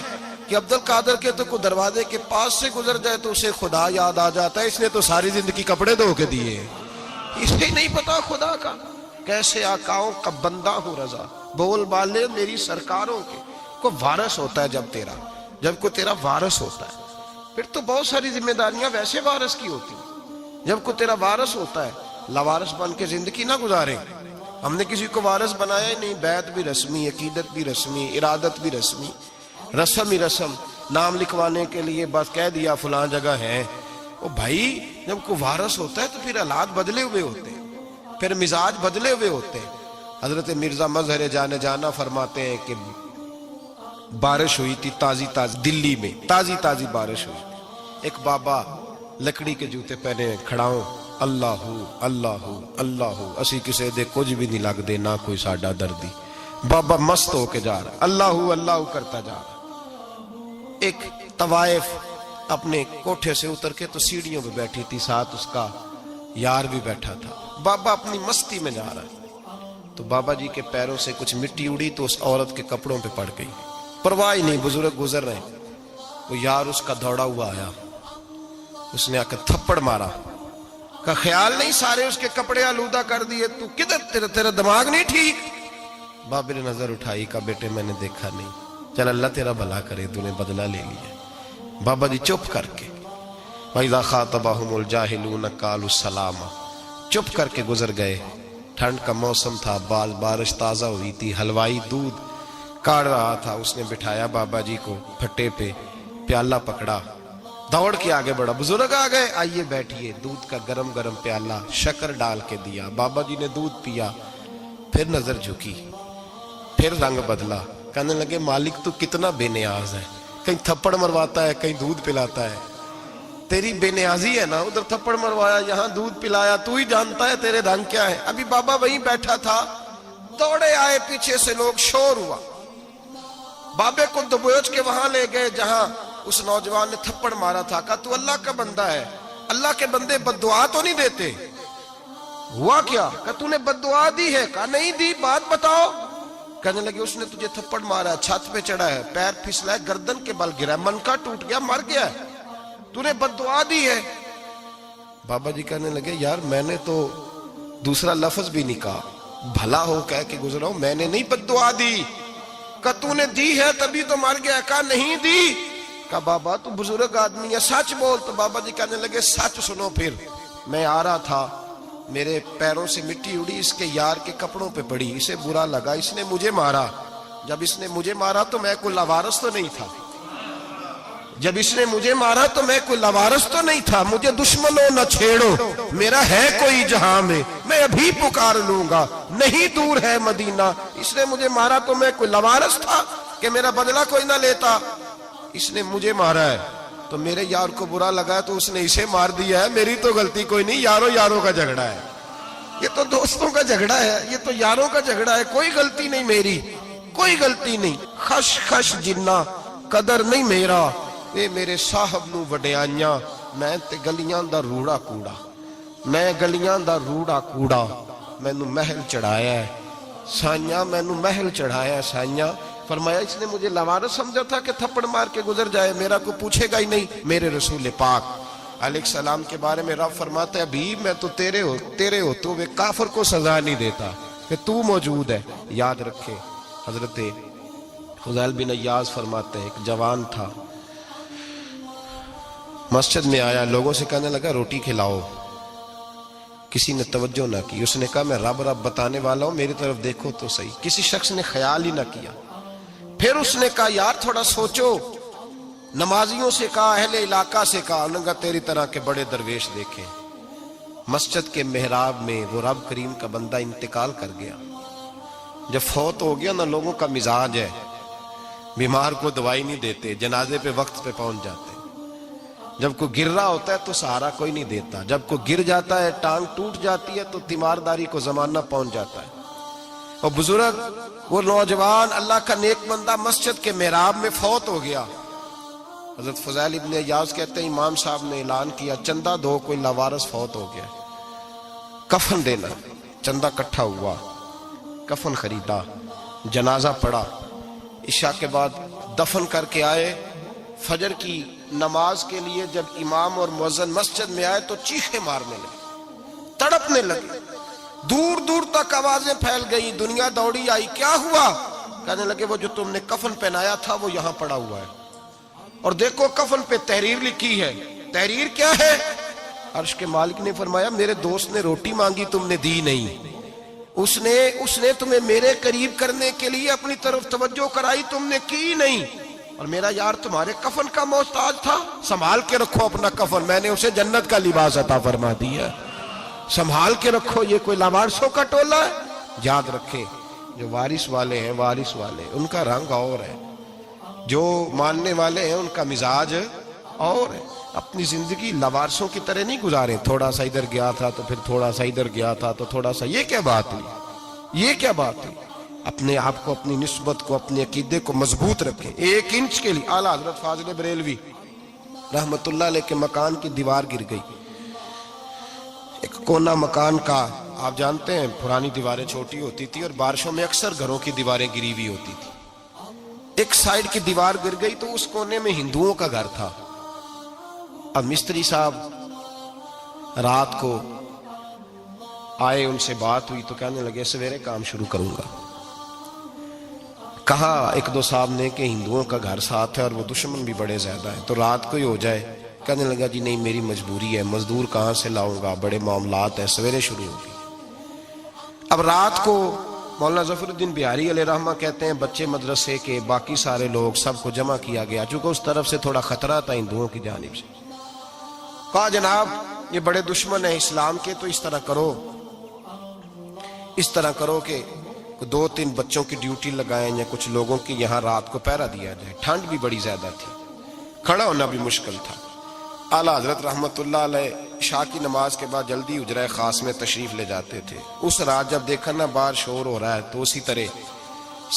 کہ عبد القادر کے تو کوئی دروازے کے پاس سے گزر جائے تو اسے خدا یاد آ جاتا ہے، اس نے تو ساری زندگی کپڑے دھو کے دیے، اسے نہیں پتا خدا کا۔ کیسے آقاؤں کا بندہ ہوں رضا، بول بالے میری سرکاروں کے۔ کوئی وارث ہوتا ہے جب کوئی تیرا وارث ہوتا ہے، پھر تو بہت ساری ذمہ داریاں ویسے وارث کی ہوتی ہیں۔ جب کوئی تیرا وارث ہوتا ہے، لاوارث بن کے زندگی نہ گزارے۔ ہم نے کسی کو وارث بنایا ہی نہیں، بیعت بھی رسمی، عقیدت بھی رسمی، ارادت بھی رسمی، رسم ہی رسم، نام لکھوانے کے لیے بس کہہ دیا فلاں جگہ ہے۔ او بھائی جب کوئی وارث ہوتا ہے تو پھر حالات بدلے ہوئے ہوتے ہیں، پھر مزاج بدلے ہوئے ہوتے ہیں۔ حضرت مرزا مظہر جانا فرماتے ہیں کہ بارش ہوئی تھی تازی دلی میں تازی بارش ہوئی تھی، ایک بابا لکڑی کے جوتے پہنے کھڑا ہوں، اللہ اللہ اللہ اسی کسے دے کچھ بھی نہیں لگ دے نہ کوئی ساڈا دردی۔ بابا مست ہو کے جا رہا، اللہ اللہ کرتا جا رہا۔ ایک طوائف اپنے کوٹھے سے اتر کے تو سیڑھیوں پہ بیٹھی تھی، ساتھ اس کا یار بھی بیٹھا تھا، بابا اپنی مستی میں جا رہا ہے۔ تو بابا جی کے پیروں سے کچھ مٹی اڑی تو اس عورت کے کپڑوں پہ پڑ گئی، پرواہ نہیں، بزرگ گزر رہے ہیں۔ وہ یار اس کا دوڑا ہوا آیا، اس نے آ کے تھپڑ مارا، کا خیال نہیں سارے اس کے کپڑے آلودہ کر دیے، تو کدھر تیرا دماغ نہیں ٹھیک؟ بابا نے نظر اٹھائی، کہا بیٹے میں نے دیکھا نہیں، چل اللہ تیرا بھلا کرے، تو نے بدلہ لے لیا۔ بابا جی چپ کر کے وَإِذَا خَاطَبَهُمُ الْجَاهِلُونَ قَالُوا السَّلَامَ، چپ کر کے گزر گئے۔ ٹھنڈ کا موسم تھا، بارش تازہ ہوئی تھی، حلوائی دودھ کاڑ رہا تھا، اس نے بٹھایا بابا جی کو پھٹے پہ، پیالہ پکڑا، دوڑ کے آگے بڑھا، بزرگ آ گئے، آئیے بیٹھیے، دودھ کا گرم گرم پیالہ شکر ڈال کے دیا، بابا جی نے دودھ پیا، پھر نظر جھکی، پھر رنگ بدلا، کہنے لگے مالک تو کتنا بے نیاز ہے، کہیں تھپڑ مرواتا ہے کہیں دودھ پلاتا ہے، تیری بے نیازی ہے نا، ادھر تھپڑ مروایا یہاں دودھ پلایا، تو ہی جانتا ہے تیرے رنگ کیا ہے۔ ابھی بابا وہیں بیٹھا تھا، دوڑے آئے پیچھے سے لوگ، شور ہوا، بابے کو دبوچ کے وہاں لے گئے جہاں اس نوجوان نے تھپڑ مارا تھا، کہا تو اللہ کا بندہ ہے، اللہ کے بندے بد دعا تو نہیں دیتے، ہوا کیا؟ کہا تو نے بد دعا دی ہے؟ کہا نہیں دی، بات بتاؤ۔ کہنے لگے اس نے تجھے تھپڑ مارا ہے، چھت پہ چڑھا ہے، پیر پھسلا ہے، گردن کے بل گرا ہے، منکا ٹوٹ گیا، مر گیا ہے، تو نے بد دعا دی ہے۔ بابا جی کہنے لگے یار میں نے تو دوسرا لفظ بھی نہیں کہا، بھلا ہو کہہ کے گزرا ہوں، میں نے نہیں بد دعا دی۔ کہا تو نے دی ہے تبھی تو مر گیا، کہا نہیں دی۔ کہا بابا تو بزرگ آدمی ہے، سچ بول۔ تو بابا جی کہنے لگے سچ سنو پھر، میں آ رہا تھا, میرے پیروں سے مٹی اڑی, اس کے یار کے کپڑوں پہ پڑی, اسے برا لگا, اس نے مجھے مارا. جب اس نے مجھے مارا تو میں کوئی لاوارث تو نہیں تھا, جب اس نے مجھے مارا تو میں کوئی لاوارث تو نہیں تھا. مجھے دشمنوں نہ چھیڑو, میرا ہے کوئی جہاں میں ابھی پکار لوں گا, نہیں دور ہے مدینہ. اس نے مجھے مارا تو میں کوئی لاوارث تھا کہ میرا بدلہ کوئی نہ لیتا. اس نے مجھے مارا ہے تو میرے یار کو برا لگا ہے تو اس نے اسے مار دیا ہے, میری تو غلطی کوئی نہیں, یاروں کا جھگڑا ہے. یہ تو دوستوں کا جھگڑا ہے, یہ تو یاروں کا جھگڑا ہے, کوئی غلطی نہیں میری, کوئی غلطی نہیں. خش خش جنہ قدر نہیں میرا, اے میرے صاحب نو وڈیاں, میں تے گلیاں دا روڑا کوڑا, میں گلیاں دا روڑا کوڑا, مینوں محل چڑھایا ہے سائیاں, مینوں محل چڑھایا ہے سائیاں. فرمایا اس نے مجھے لاوارث سمجھا تھا کہ تھپڑ مار کے گزر جائے, میرا کو پوچھے گا ہی نہیں. میرے رسول پاک علیہ السلام کے بارے میں رب فرماتا ہے, ابھی میں تو تیرے ہوتے ہوئے کافر کو سزا نہیں دیتا کہ تو موجود ہے. یاد رکھے حضرت فضیل بن عیاض فرماتے ہیں, ایک جوان تھا, مسجد میں آیا, لوگوں سے کہنے لگا روٹی کھلاؤ. کسی نے توجہ نہ کی. اس نے کہا میں رب بتانے والا ہوں, میری طرف دیکھو تو صحیح. کسی شخص نے خیال ہی نہ کیا. پھر اس نے کہا یار تھوڑا سوچو. نمازیوں سے کہا, اہل علاقہ سے کہا, انہوں نے کہا تیری طرح کے بڑے درویش دیکھیں. مسجد کے محراب میں وہ رب کریم کا بندہ انتقال کر گیا. جب فوت ہو گیا نا, لوگوں کا مزاج ہے, بیمار کو دوائی نہیں دیتے, جنازے پہ وقت پہ پہنچ جاتے. جب کوئی گر رہا ہوتا ہے تو سہارا کوئی نہیں دیتا, جب کوئی گر جاتا ہے ٹانگ ٹوٹ جاتی ہے تو تیمارداری کو زمانہ پہنچ جاتا ہے. اور بزرگ وہ نوجوان اللہ کا نیک بندہ مسجد کے محراب میں فوت ہو گیا. حضرت فضیل ابن عیاض کہتے ہیں امام صاحب نے اعلان کیا چندہ دو, کوئی لاوارث فوت ہو گیا, کفن دینا. چندہ کٹھا ہوا, کفن خریدا, جنازہ پڑا, عشاء کے بعد دفن کر کے آئے. فجر کی نماز کے لیے جب امام اور مؤذن مسجد میں آئے تو چیخیں مارنے لگے, تڑپنے لگے, دور دور تک آوازیں پھیل گئی. دنیا دوڑی آئی, کیا ہوا؟ کہنے لگے وہ جو تم نے کفن پہنایا تھا وہ یہاں پڑا ہوا ہے, اور دیکھو کفن پہ تحریر لکھی ہے. تحریر کیا ہے؟ عرش کے مالک نے فرمایا میرے دوست نے روٹی مانگی, تم نے دی نہیں. اس نے تمہیں میرے قریب کرنے کے لیے اپنی طرف توجہ کرائی, تم نے کی نہیں. اور میرا یار تمہارے کفن کا محتاج تھا, سنبھال کے رکھو اپنا کفن, میں نے اسے جنت کا لباس عطا فرما دیا, سنبھال کے رکھو. یہ کوئی لاوارثوں کا ٹولہ ہے؟ یاد رکھیں جو وارث والے ہیں, وارث والے ان کا رنگ اور ہے, جو ماننے والے ہیں ان کا مزاج اور ہے. اپنی زندگی لاوارثوں کی طرح نہیں گزاریں, تھوڑا سا ادھر گیا تھا تو پھر تھوڑا سا ادھر گیا تھا تو تھوڑا سا. یہ کیا بات ہوئی, یہ کیا بات ہوئی؟ اپنے آپ کو, اپنی نسبت کو, اپنے عقیدے کو مضبوط رکھیں. 1 انچ کے لیے اعلیٰ حضرت فاضل بریلوی رحمت اللہ علیہ کے مکان کی دیوار گر گئی. ایک کونا مکان کا, آپ جانتے ہیں پرانی دیواریں چھوٹی ہوتی تھی اور بارشوں میں اکثر گھروں کی دیواریں گری ہوئی ہوتی تھی. ایک سائیڈ کی دیوار گر گئی تو اس کونے میں ہندوؤں کا گھر تھا. اب مستری صاحب رات کو آئے, ان سے بات ہوئی تو کہنے لگے سویرے کام شروع کروں گا. کہا 1-2 صاحب نے کہ ہندوؤں کا گھر ساتھ ہے اور وہ دشمن بھی بڑے زیادہ ہیں, تو رات کو ہی ہو جائے. کہنے لگا جی نہیں میری مجبوری ہے, مزدور کہاں سے لاؤں گا, بڑے معاملات ہیں, سویرے شروع ہوگی. اب رات کو مولانا ظفر الدین بہاری علیہ رحمہ کہتے ہیں بچے مدرسے کے, باقی سارے لوگ, سب کو جمع کیا گیا, چونکہ اس طرف سے تھوڑا خطرہ تھا ہندوؤں کی جانب سے. کہا جناب یہ بڑے دشمن ہیں اسلام کے, تو اس طرح کرو کہ 2-3 بچوں کی ڈیوٹی لگائیں یا کچھ لوگوں کی یہاں رات کو پہرا دیا جائے. ٹھنڈ بھی بڑی زیادہ تھی, کھڑا ہونا بھی مشکل تھا. اعلیٰ حضرت رحمت اللہ علیہ عشاء کی نماز کے بعد جلدی حجرہ خاص میں تشریف لے جاتے تھے. اس رات جب دیکھا نا باہر شور ہو رہا ہے تو اسی طرح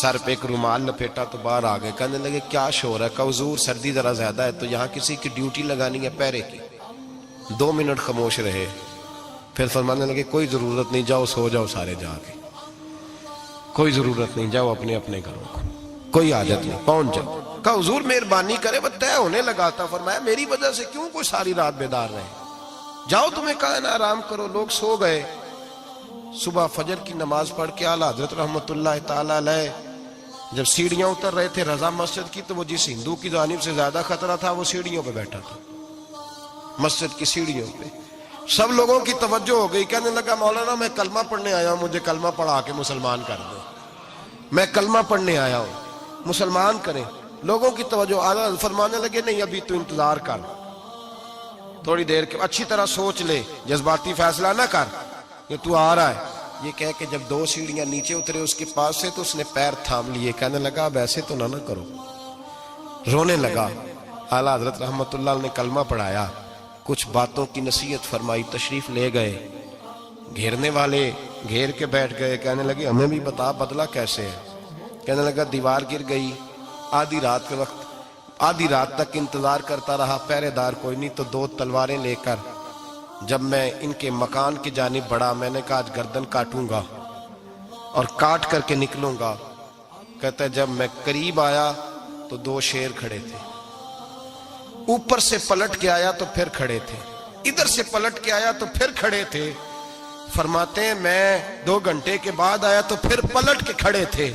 سر پہ ایک رومال لپیٹا تو باہر آ گئے. کہنے لگے کیا شور ہے؟ کہ حضور سردی ذرا زیادہ ہے تو یہاں کسی کی ڈیوٹی لگانی ہے پہرے کی. 2 منٹ خاموش رہے, پھر فرمانے لگے کوئی ضرورت نہیں, جاؤ سو جاؤ سارے جا کے, کوئی ضرورت نہیں, جاؤ اپنے اپنے گھروں کو, کوئی حاجت نہیں, پہنچ جاؤ. کہا حضور مہربانی کرے, وہ طے ہونے لگا تھا. فرمایا میری وجہ سے کیوں کوئی ساری رات بیدار رہے, جاؤ تمہیں کہا نا آرام کرو. لوگ سو گئے. صبح فجر کی نماز پڑھ کے اعلیٰ حضرت رحمت اللہ تعالی علیہ جب سیڑھیاں اتر رہے تھے رضا مسجد کی, تو وہ جس ہندو کی جانب سے زیادہ خطرہ تھا وہ سیڑھیوں پہ بیٹھا تھا, مسجد کی سیڑھیوں پہ. سب لوگوں کی توجہ ہو گئی. کہنے لگا مولانا میں کلمہ پڑھنے آیا ہوں, مجھے کلمہ پڑھا کے مسلمان کر دو. میں کلمہ پڑھنے آیا ہوں, مسلمان کریں. لوگوں کی توجہ. اعلیٰ فرمانے لگے نہیں ابھی تو انتظار کر, تھوڑی دیر کے اچھی طرح سوچ لے, جذباتی فیصلہ نہ کر کہ تو آ رہا ہے. یہ کہہ کے جب 2 سیڑھیاں نیچے اترے اس کے پاس سے تو اس نے پیر تھام لیے. کہنے لگا اب ایسے تو نہ کرو. رونے لگا. اعلیٰ حضرت رحمت اللہ نے کلمہ پڑھایا, کچھ باتوں کی نصیحت فرمائی, تشریف لے گئے. گھیرنے والے گھیر کے بیٹھ گئے. کہنے لگے ہمیں بھی بتا بدلہ کیسے ہے. کہنے لگا دیوار گر گئی, آدھی رات کے وقت, آدھی رات تک انتظار کرتا رہا, پہرے دار کوئی نہیں, تو 2 تلواریں لے کر جب میں ان کے مکان کی جانب بڑھا, میں نے کہا آج گردن کاٹوں گا اور کاٹ کر کے نکلوں گا. کہتا ہے جب میں قریب آیا تو 2 شیر کھڑے تھے, اوپر سے پلٹ کے آیا تو پھر کھڑے تھے, ادھر سے پلٹ کے آیا تو پھر کھڑے تھے. فرماتے ہیں میں 2 گھنٹے کے بعد آیا تو پھر پلٹ کے کھڑے تھے.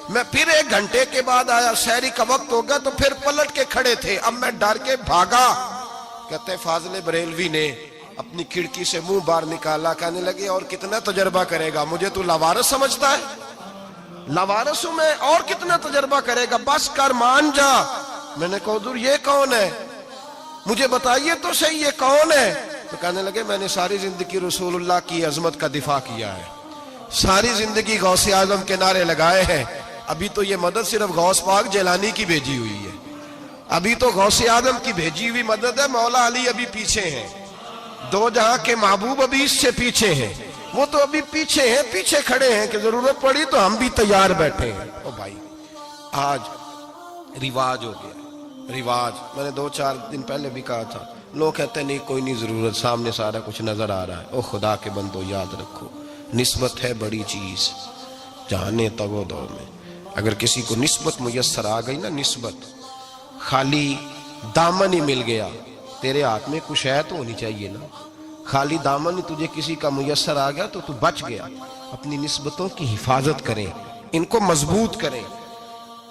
میں پھر 1 گھنٹے کے بعد آیا, سحری کا وقت ہو گیا تو پھر پلٹ کے کھڑے تھے. اب میں ڈر کے بھاگا. کہتے ہیں فاضل بریلوی نے اپنی کھڑکی سے منہ باہر نکالا. کہنے لگے اور کتنا تجربہ کرے گا, مجھے تو لاوارث سمجھتا ہے, لاوارث ہوں میں, اور کتنا تجربہ کرے گا, بس کر مان جا. میں نے کہا حضور یہ کون ہے, مجھے بتائیے تو صحیح یہ کون ہے. تو کہنے لگے میں نے ساری زندگی رسول اللہ کی عظمت کا دفاع کیا ہے, ساری زندگی غوث اعظم کے نعرے لگائے ہیں. ابھی تو یہ مدد صرف غوث پاک جیلانی کی بھیجی ہوئی ہے, ابھی تو غوث اعظم کی بھیجی ہوئی مدد ہے. مولا علی ابھی پیچھے ہیں, 2 جہاں کے محبوب ابھی اس سے پیچھے ہیں, وہ تو ابھی پیچھے ہیں, پیچھے کھڑے ہیں کہ ضرورت پڑی تو ہم بھی تیار بیٹھے ہیں. او بھائی آج رواج ہو گیا, رواج. میں نے 2-4 دن پہلے بھی کہا تھا, لوگ کہتے ہیں نہیں کوئی نہیں ضرورت, سامنے سارا کچھ نظر آ رہا ہے. او خدا کے بندو یاد رکھو, نسبت ہے بڑی چیز. جہانے تگو دو میں اگر کسی کو نسبت میسر آ گئی نا, نسبت, خالی دامن ہی مل گیا, تیرے ہاتھ میں کچھ ہے تو ہونی چاہیے نا. خالی دامن ہی تجھے کسی کا میسر آ گیا تو تو بچ گیا. اپنی نسبتوں کی حفاظت کریں, ان کو مضبوط کریں,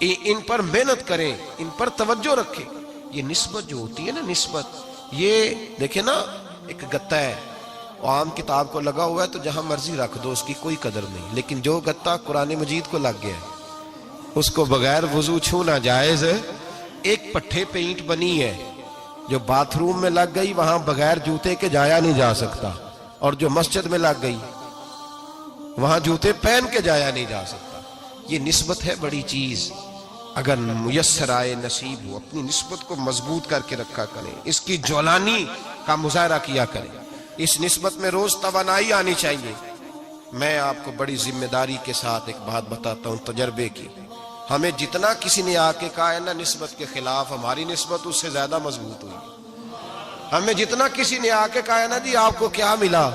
ان پر محنت کریں, ان پر توجہ رکھیں. یہ نسبت جو ہوتی ہے نا, نسبت, یہ دیکھیں نا ایک گتا ہے, عام کتاب کو لگا ہوا ہے تو جہاں مرضی رکھ دو, اس کی کوئی قدر نہیں. لیکن جو گتا قرآن مجید کو لگ گیا ہے اس کو بغیر وضو چھونا جائز ہے. ایک پٹھے پہ اینٹ بنی ہے, جو باتھ روم میں لگ گئی وہاں بغیر جوتے کے جایا نہیں جا سکتا, اور جو مسجد میں لگ گئی وہاں جوتے پہن کے جایا نہیں جا سکتا. یہ نسبت ہے بڑی چیز. اگر میسر آئے, نصیب ہو, اپنی نسبت کو مضبوط کر کے رکھا کریں, اس کی جولانی کا مظاہرہ کیا کریں. اس نسبت میں روز توانائی آنی چاہیے. میں آپ کو بڑی ذمہ داری کے ساتھ ایک بات بتاتا ہوں تجربے کی. ہمیں جتنا کسی نے آ کے کہا ہے نا نسبت کے خلاف, ہماری نسبت اس سے زیادہ مضبوط ہوئی. ہمیں جتنا کسی نے آ کے کہا ہے نا جی آپ کو کیا ملا,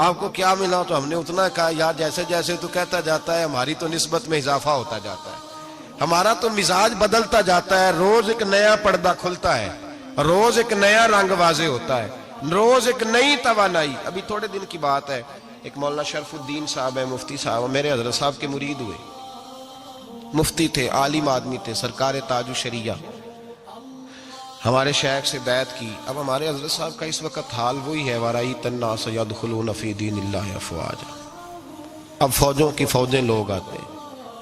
آپ کو کیا ملا, تو ہم نے اتنا کہا یار جیسے جیسے تو کہتا جاتا ہے ہماری تو نسبت میں اضافہ ہوتا جاتا ہے, ہمارا تو مزاج بدلتا جاتا ہے. روز ایک نیا پردہ کھلتا ہے, روز ایک نیا رنگ واضح ہوتا ہے, روز ایک نئی توانائی. ابھی تھوڑے دن کی بات ہے, ایک مولانا شرف الدین صاحب ہے, مفتی صاحب, میرے حضرت صاحب کے مرید ہوئے. مفتی تھے, عالم آدمی تھے, سرکار تاج الشریعہ, ہمارے شیخ سے بیعت کی. اب ہمارے حضرت صاحب کا اس وقت حال وہی ہے, وَرَأَيْتَ النَّاسَ يَدْخُلُونَ فِي دِينِ اللَّهِ أَفْوَاجًا. اب فوجوں کی فوجیں لوگ آتے ہیں.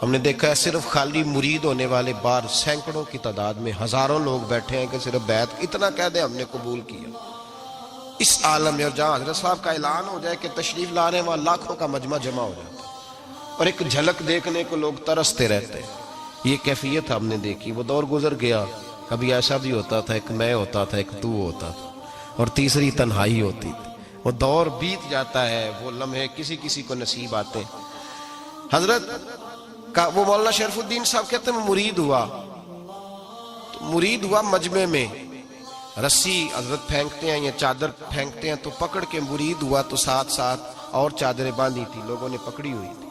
ہم نے دیکھا ہے صرف خالی مرید ہونے والے بار سینکڑوں کی تعداد میں ہزاروں لوگ بیٹھے ہیں کہ صرف بیعت اتنا کہہ دیں ہم نے قبول کیا. اس عالم میں, اور جہاں حضرت صاحب کا اعلان ہو جائے کہ تشریف لا رہے ہیں, وہاں لاکھوں کا مجمع جمع ہو جاتا ہے, اور ایک جھلک دیکھنے کو لوگ ترستے رہتے ہیں. یہ کیفیت ہم نے دیکھی. وہ دور گزر گیا, کبھی ایسا بھی ہوتا تھا ایک میں ہوتا تھا, ایک تو ہوتا تھا, اور تیسری تنہائی ہوتی تھی. وہ دور بیت جاتا ہے, وہ لمحے کسی کسی کو نصیب آتے ہیں. حضرت کا وہ مولانا شرف الدین صاحب کہتے ہیں مرید ہوا, تو مرید ہوا مجمع میں, رسی حضرت پھینکتے ہیں یا چادر پھینکتے ہیں تو پکڑ کے مرید ہوا, تو ساتھ ساتھ اور چادریں باندھی تھی, لوگوں نے پکڑی ہوئی تھی.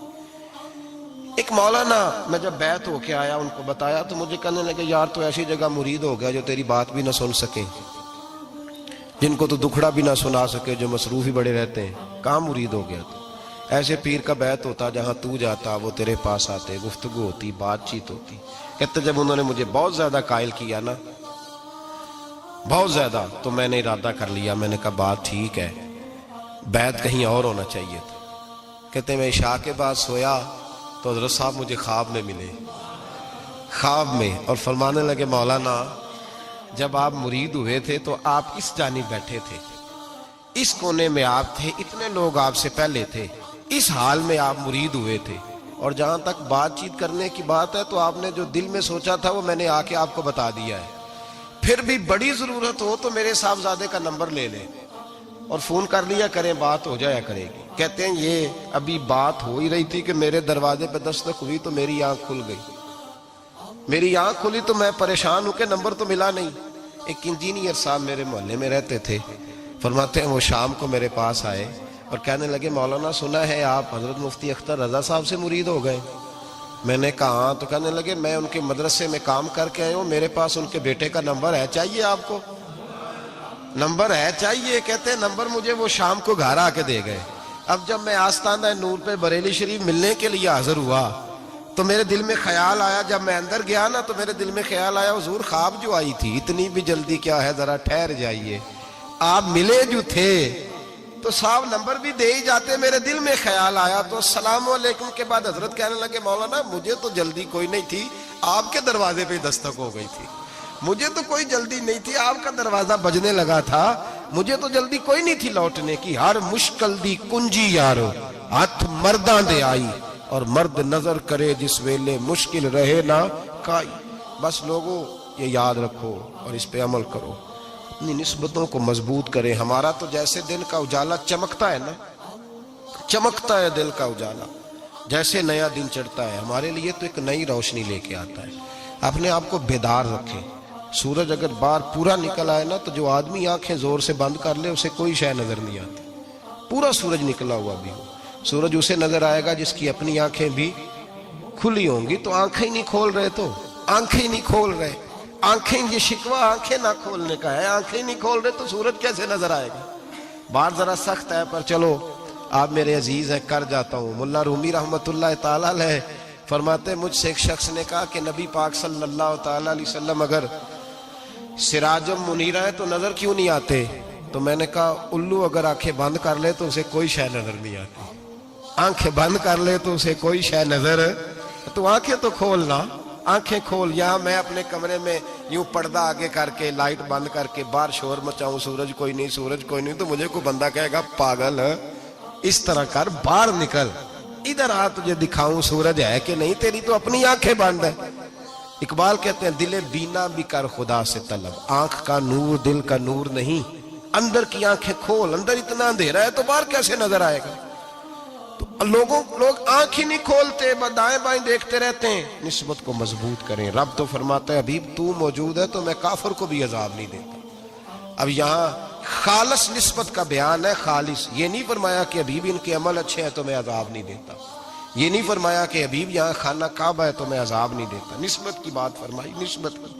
ایک مولانا, میں جب بیعت ہو کے آیا ان کو بتایا تو مجھے کہنے لگے یار تو ایسی جگہ مرید ہو گیا جو تیری بات بھی نہ سن سکے, جن کو تو دکھڑا بھی نہ سنا سکے, جو مصروف ہی بڑے رہتے ہیں, کہاں مرید ہو گیا تو. ایسے پیر کا بیعت ہوتا جہاں تو جاتا, وہ تیرے پاس آتے, گفتگو ہوتی, بات چیت ہوتی. کہتے جب انہوں نے مجھے بہت زیادہ قائل کیا نا, بہت زیادہ, تو میں نے ارادہ کر لیا, میں نے کہا بات ٹھیک ہے, بیت کہیں اور ہونا چاہیے تھا. کہتے ہیں میں عشاء کے بعد سویا تو حضرت صاحب مجھے خواب میں ملے، خواب میں، اور فرمانے لگے مولانا جب آپ مرید ہوئے تھے تو آپ اس جانب بیٹھے تھے، اس کونے میں آپ تھے، اتنے لوگ آپ سے پہلے تھے، اس حال میں آپ مرید ہوئے تھے، اور جہاں تک بات چیت کرنے کی بات ہے تو آپ نے جو دل میں سوچا تھا وہ میں نے آ کے آپ کو بتا دیا ہے. پھر بھی بڑی ضرورت ہو تو میرے صاحبزادے کا نمبر لے لیں اور فون کر لیا کریں، بات ہو جایا کرے گی. کہتے ہیں یہ ابھی بات ہو ہی رہی تھی کہ میرے دروازے پہ دستک ہوئی تو میری آنکھ کھل گئی. میری آنکھ کھلی تو میں پریشان ہوں کہ نمبر تو ملا نہیں. ایک انجینئر صاحب میرے محلے میں رہتے تھے، فرماتے ہیں وہ شام کو میرے پاس آئے اور کہنے لگے مولانا سنا ہے آپ حضرت مفتی اختر رضا صاحب سے مرید ہو گئے. میں نے کہا ہاں. تو کہنے لگے میں ان کے مدرسے میں کام کر کے آئے ہوں، میرے پاس ان کے بیٹے کا نمبر ہے، چاہیے آپ کو؟ نمبر ہے چاہیے. کہتے ہیں نمبر مجھے وہ شام کو گھر آ کے دے گئے. اب جب میں آستانہ نور پہ بریلی شریف ملنے کے لیے حاضر ہوا تو میرے دل میں خیال آیا، جب میں اندر گیا نا تو میرے دل میں خیال آیا حضور خواب جو آئی تھی اتنی بھی جلدی کیا ہے، ذرا ٹھہر جائیے، آپ ملے جو تھے تو صاحب نمبر بھی دے ہی جاتے. میرے دل میں خیال آیا تو السلام علیکم کے بعد حضرت کہنے لگے مولانا مجھے تو جلدی کوئی نہیں تھی، آپ کے دروازے پہ دستک ہو گئی تھی، مجھے تو کوئی جلدی نہیں تھی، آپ کا دروازہ بجنے لگا تھا، مجھے تو جلدی کوئی نہیں تھی لوٹنے کی. ہر مشکل دی کنجی یارو ہاتھ مرداں دے آئی، اور مرد نظر کرے جس ویلے مشکل رہے نہ کائی. بس لوگوں یہ یاد رکھو اور اس پہ عمل کرو، اپنی نسبتوں کو مضبوط کریں. ہمارا تو جیسے دن کا اجالا چمکتا ہے نا، چمکتا ہے دل کا اجالا، جیسے نیا دن چڑھتا ہے ہمارے لیے تو ایک نئی روشنی لے کے آتا ہے. اپنے آپ کو بیدار رکھیں. سورج اگر باہر پورا نکل آئے نا تو جو آدمی آنکھیں زور سے بند کر لے اسے کوئی شے نظر نہیں آتی. پورا سورج نکلا ہوا بھی ہو، سورج اسے نظر آئے گا جس کی اپنی آنکھیں بھی کھلی ہوں گی. تو آنکھیں نہیں کھول رہے، تو آنکھیں نہیں کھول رہے، آنکھیں یہ شکوہ آنکھیں نہ کھولنے کا ہے، آنکھیں نہیں کھول رہے تو سورج کیسے نظر آئے گا. بات ذرا سخت ہے پر چلو آپ میرے عزیز ہیں کر جاتا ہوں. ملا رومی رحمت اللہ تعالی علیہ فرماتے مجھ سے ایک شخص نے کہا کہ نبی پاک صلی اللہ تعالی علیہ وسلم اگر سراجم منیرہ ہے تو نظر کیوں نہیں آتے؟ تو میں نے کہا الو اگر آنکھیں بند کر لے تو اسے کوئی شے نظر نہیں آتی. آنکھیں بند کر لے تو اسے کوئی شے نظر، تو آنکھیں تو کھولنا، آنکھیں کھول. یہاں میں اپنے کمرے میں یوں پردہ آگے کر کے لائٹ بند کر کے باہر شور مچاؤں سورج کوئی نہیں سورج کوئی نہیں تو مجھے کوئی بندہ کہے گا پاگل اس طرح کر، باہر نکل، ادھر آ تجھے دکھاؤں سورج ہے کہ نہیں، تیری تو اپنی آنکھیں بند ہے. اقبال کہتے ہیں دل بینا بھی کر خدا سے طلب، آنکھ کا نور دل کا نور نہیں، اندر کی آنکھیں کھول. اندر اتنا اندھیرا ہے تو باہر کیسے نظر آئے گا؟ تو لوگ آنکھ ہی نہیں کھولتے، دائیں بائیں دیکھتے رہتے ہیں. نسبت کو مضبوط کریں. رب تو فرماتا ہے حبیب تو موجود ہے تو میں کافر کو بھی عذاب نہیں دیتا. اب یہاں خالص نسبت کا بیان ہے، خالص. یہ نہیں فرمایا کہ حبیب ان کے عمل اچھے ہیں تو میں عذاب نہیں دیتا. یہ نہیں فرمایا کہ حبیب یہاں خانہ کعبہ ہے تو میں عذاب نہیں دیتا. نسبت کی بات فرمائی، نسبت کی.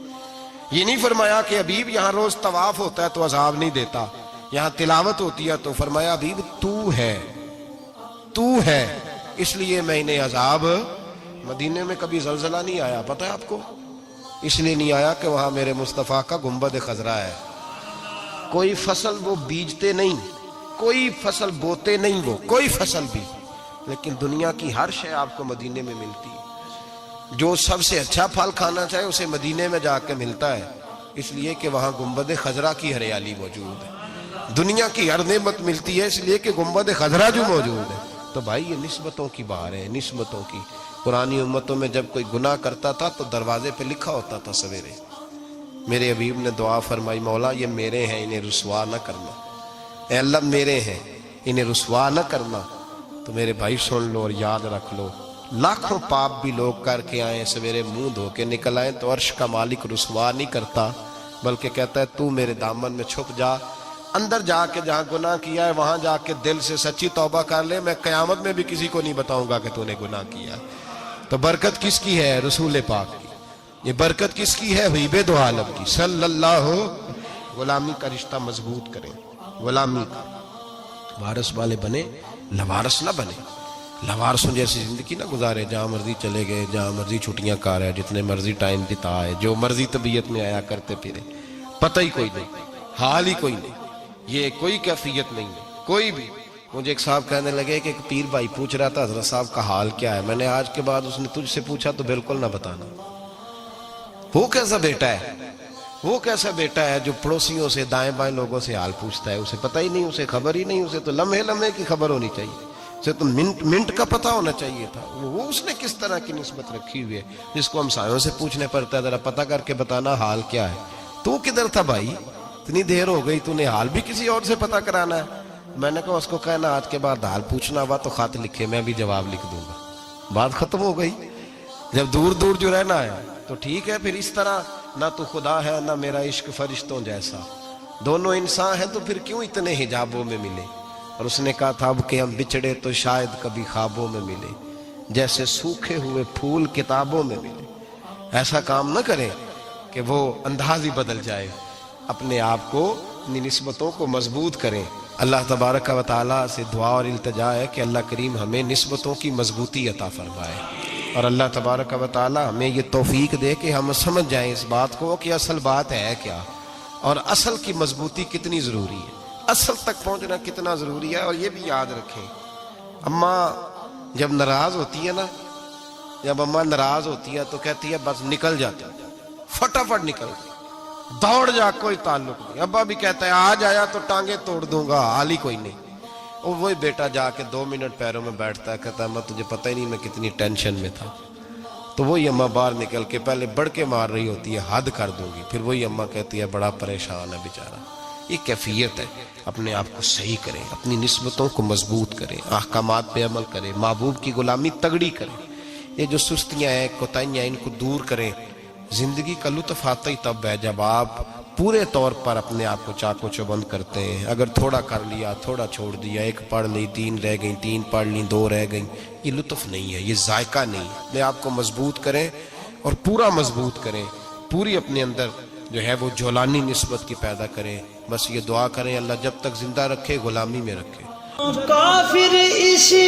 یہ نہیں فرمایا کہ حبیب یہاں روز طواف ہوتا ہے تو عذاب نہیں دیتا. یہاں تلاوت ہوتی ہے تو فرمایا حبیب تو ہے اس لیے میں انہیں عذاب. مدینے میں کبھی زلزلہ نہیں آیا، پتہ ہے آپ کو؟ اس لیے نہیں آیا کہ وہاں میرے مصطفیٰ کا گنبد خضرا ہے. کوئی فصل وہ بیجتے نہیں، کوئی فصل بوتے نہیں، وہ کوئی فصل بھی، لیکن دنیا کی ہر شے آپ کو مدینے میں ملتی ہے. جو سب سے اچھا پھل کھانا چاہے اسے مدینے میں جا کے ملتا ہے، اس لیے کہ وہاں گنبد خضرا کی ہریالی موجود ہے. دنیا کی ہر نعمت ملتی ہے اس لیے کہ گنبد خضرا جو موجود ہے. تو بھائی یہ نسبتوں کی بہار ہے، نسبتوں کی. پرانی امتوں میں جب کوئی گناہ کرتا تھا تو دروازے پہ لکھا ہوتا تھا سویرے. میرے حبیب نے دعا فرمائی مولا یہ میرے ہیں انہیں رسوا نہ کرنا، اے اللہ میرے ہیں انہیں رسوا نہ کرنا. تو میرے بھائی سن لو اور یاد رکھ لو، لاکھوں پاپ بھی لوگ کر کے آئیں سویرے منہ دھو کے نکل آئیں تو عرش کا مالک رسوا نہیں کرتا، بلکہ کہتا ہے تو میرے دامن میں چھپ جا. اندر جا کے جہاں گناہ کیا ہے وہاں جا کے دل سے سچی توبہ کر لے، میں قیامت میں بھی کسی کو نہیں بتاؤں گا کہ تو نے گناہ کیا. تو برکت کس کی ہے؟ رسول پاک کی. یہ برکت کس کی ہے؟ حبیب دو عالم کی صلی اللہ. غلامی کا رشتہ مضبوط کریں، غلامی کا. وارث والے بنے، لوارث نہ بنے. لوارثوں جیسی زندگی نہ گزارے، جہاں مرضی چلے گئے، جہاں مرضی چھٹیاں کار ہے، جتنے مرضی ٹائم بتا ہے، جو مرضی طبیعت میں آیا کرتے پھرے، پتہ ہی کوئی نہیں، حال ہی کوئی نہیں. یہ کوئی کیفیت نہیں ہے، کوئی بھی. مجھے ایک صاحب کہنے لگے کہ ایک پیر بھائی پوچھ رہا تھا حضرت صاحب کا حال کیا ہے. میں نے آج کے بعد اس نے تجھ سے پوچھا تو بالکل نہ بتانا. وہ کیسا بیٹا ہے، وہ کیسا بیٹا ہے جو پڑوسیوں سے دائیں بائیں لوگوں سے حال پوچھتا ہے؟ اسے پتہ ہی نہیں، اسے خبر ہی نہیں، اسے تو لمحے لمحے کی خبر ہونی چاہیے، اسے تو منٹ منٹ کا پتہ ہونا چاہیے تھا. وہ اس نے کس طرح کی نسبت رکھی ہوئی ہے جس کو ہم سایوں سے پوچھنے پڑتا ہے ذرا پتہ کر کے بتانا حال کیا ہے. تو کدھر تھا بھائی؟ اتنی دیر ہو گئی، تو نے حال بھی کسی اور سے پتہ کرانا ہے. میں نے کہا اس کو کہنا آج کے بعد حال پوچھنا ہوا تو خط لکھے، میں بھی جواب لکھ دوں گا. بات ختم ہو گئی. جب دور دور جو رہنا ہے تو ٹھیک ہے، پھر اس طرح نہ تو خدا ہے نہ میرا عشق فرشتوں جیسا، دونوں انسان ہیں تو پھر کیوں اتنے حجابوں میں ملے. اور اس نے کہا تھا اب کہ ہم بچھڑے تو شاید کبھی خوابوں میں ملے، جیسے سوکھے ہوئے پھول کتابوں میں ملے. ایسا کام نہ کریں کہ وہ انداز ہی بدل جائے. اپنے آپ کو، اپنی نسبتوں کو مضبوط کریں. اللہ تبارک و تعالیٰ سے دعا اور التجا ہے کہ اللہ کریم ہمیں نسبتوں کی مضبوطی عطا فرمائے، اور اللہ تبارک و تعالیٰ ہمیں یہ توفیق دے کہ ہم سمجھ جائیں اس بات کو کہ اصل بات ہے کیا، اور اصل کی مضبوطی کتنی ضروری ہے، اصل تک پہنچنا کتنا ضروری ہے. اور یہ بھی یاد رکھیں، اماں جب ناراض ہوتی ہے نا، جب اماں ناراض ہوتی ہے تو کہتی ہے بس نکل جاتا، فٹافٹ نکل، دوڑ جا، کوئی تعلق نہیں. ابا بھی کہتا ہے آج آیا تو ٹانگیں توڑ دوں گا، حال ہی کوئی نہیں. اور وہی بیٹا جا کے 2 منٹ پیروں میں بیٹھتا ہے، کہتا ہے اماں تجھے پتہ ہی نہیں میں کتنی ٹینشن میں تھا. تو وہی اماں باہر نکل کے پہلے بڑھ کے مار رہی ہوتی ہے حد کر دوں گی، پھر وہی اماں کہتی ہے بڑا پریشان ہے بیچارہ. یہ کیفیت ہے. اپنے آپ کو صحیح کریں، اپنی نسبتوں کو مضبوط کریں، احکامات پہ عمل کریں، محبوب کی غلامی تگڑی کریں. یہ جو سستیاں ہیں، کوتاہیاں، ان کو دور کریں. زندگی کا لطف آتا ہی تب ہے جب آپ پورے طور پر اپنے آپ کو چاق و چوبند کرتے ہیں. اگر تھوڑا کر لیا، تھوڑا چھوڑ دیا، 1 پڑھ لی، 3 رہ گئیں، 3 پڑھ لی، 2 رہ گئیں، یہ لطف نہیں ہے، یہ ذائقہ نہیں. اپنے آپ کو مضبوط کریں اور پورا مضبوط کریں، پوری اپنے اندر جو ہے وہ جولانی نسبت کی پیدا کریں. بس یہ دعا کریں اللہ جب تک زندہ رکھے غلامی میں رکھے. کافر اسی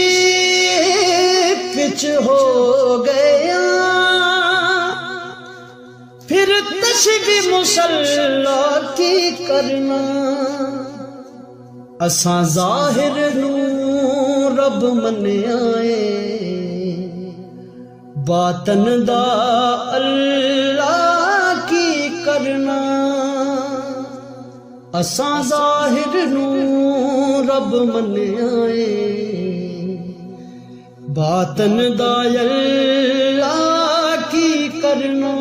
پچ ہو گیا، پھر تشبیہ مصلی کی کرنا. اساں ظاہر نوں رب منیائے، باطن دا اللہ کی کرنا. اساں ظاہر نوں رب منیائے، باطن دا اللہ کی کرنا.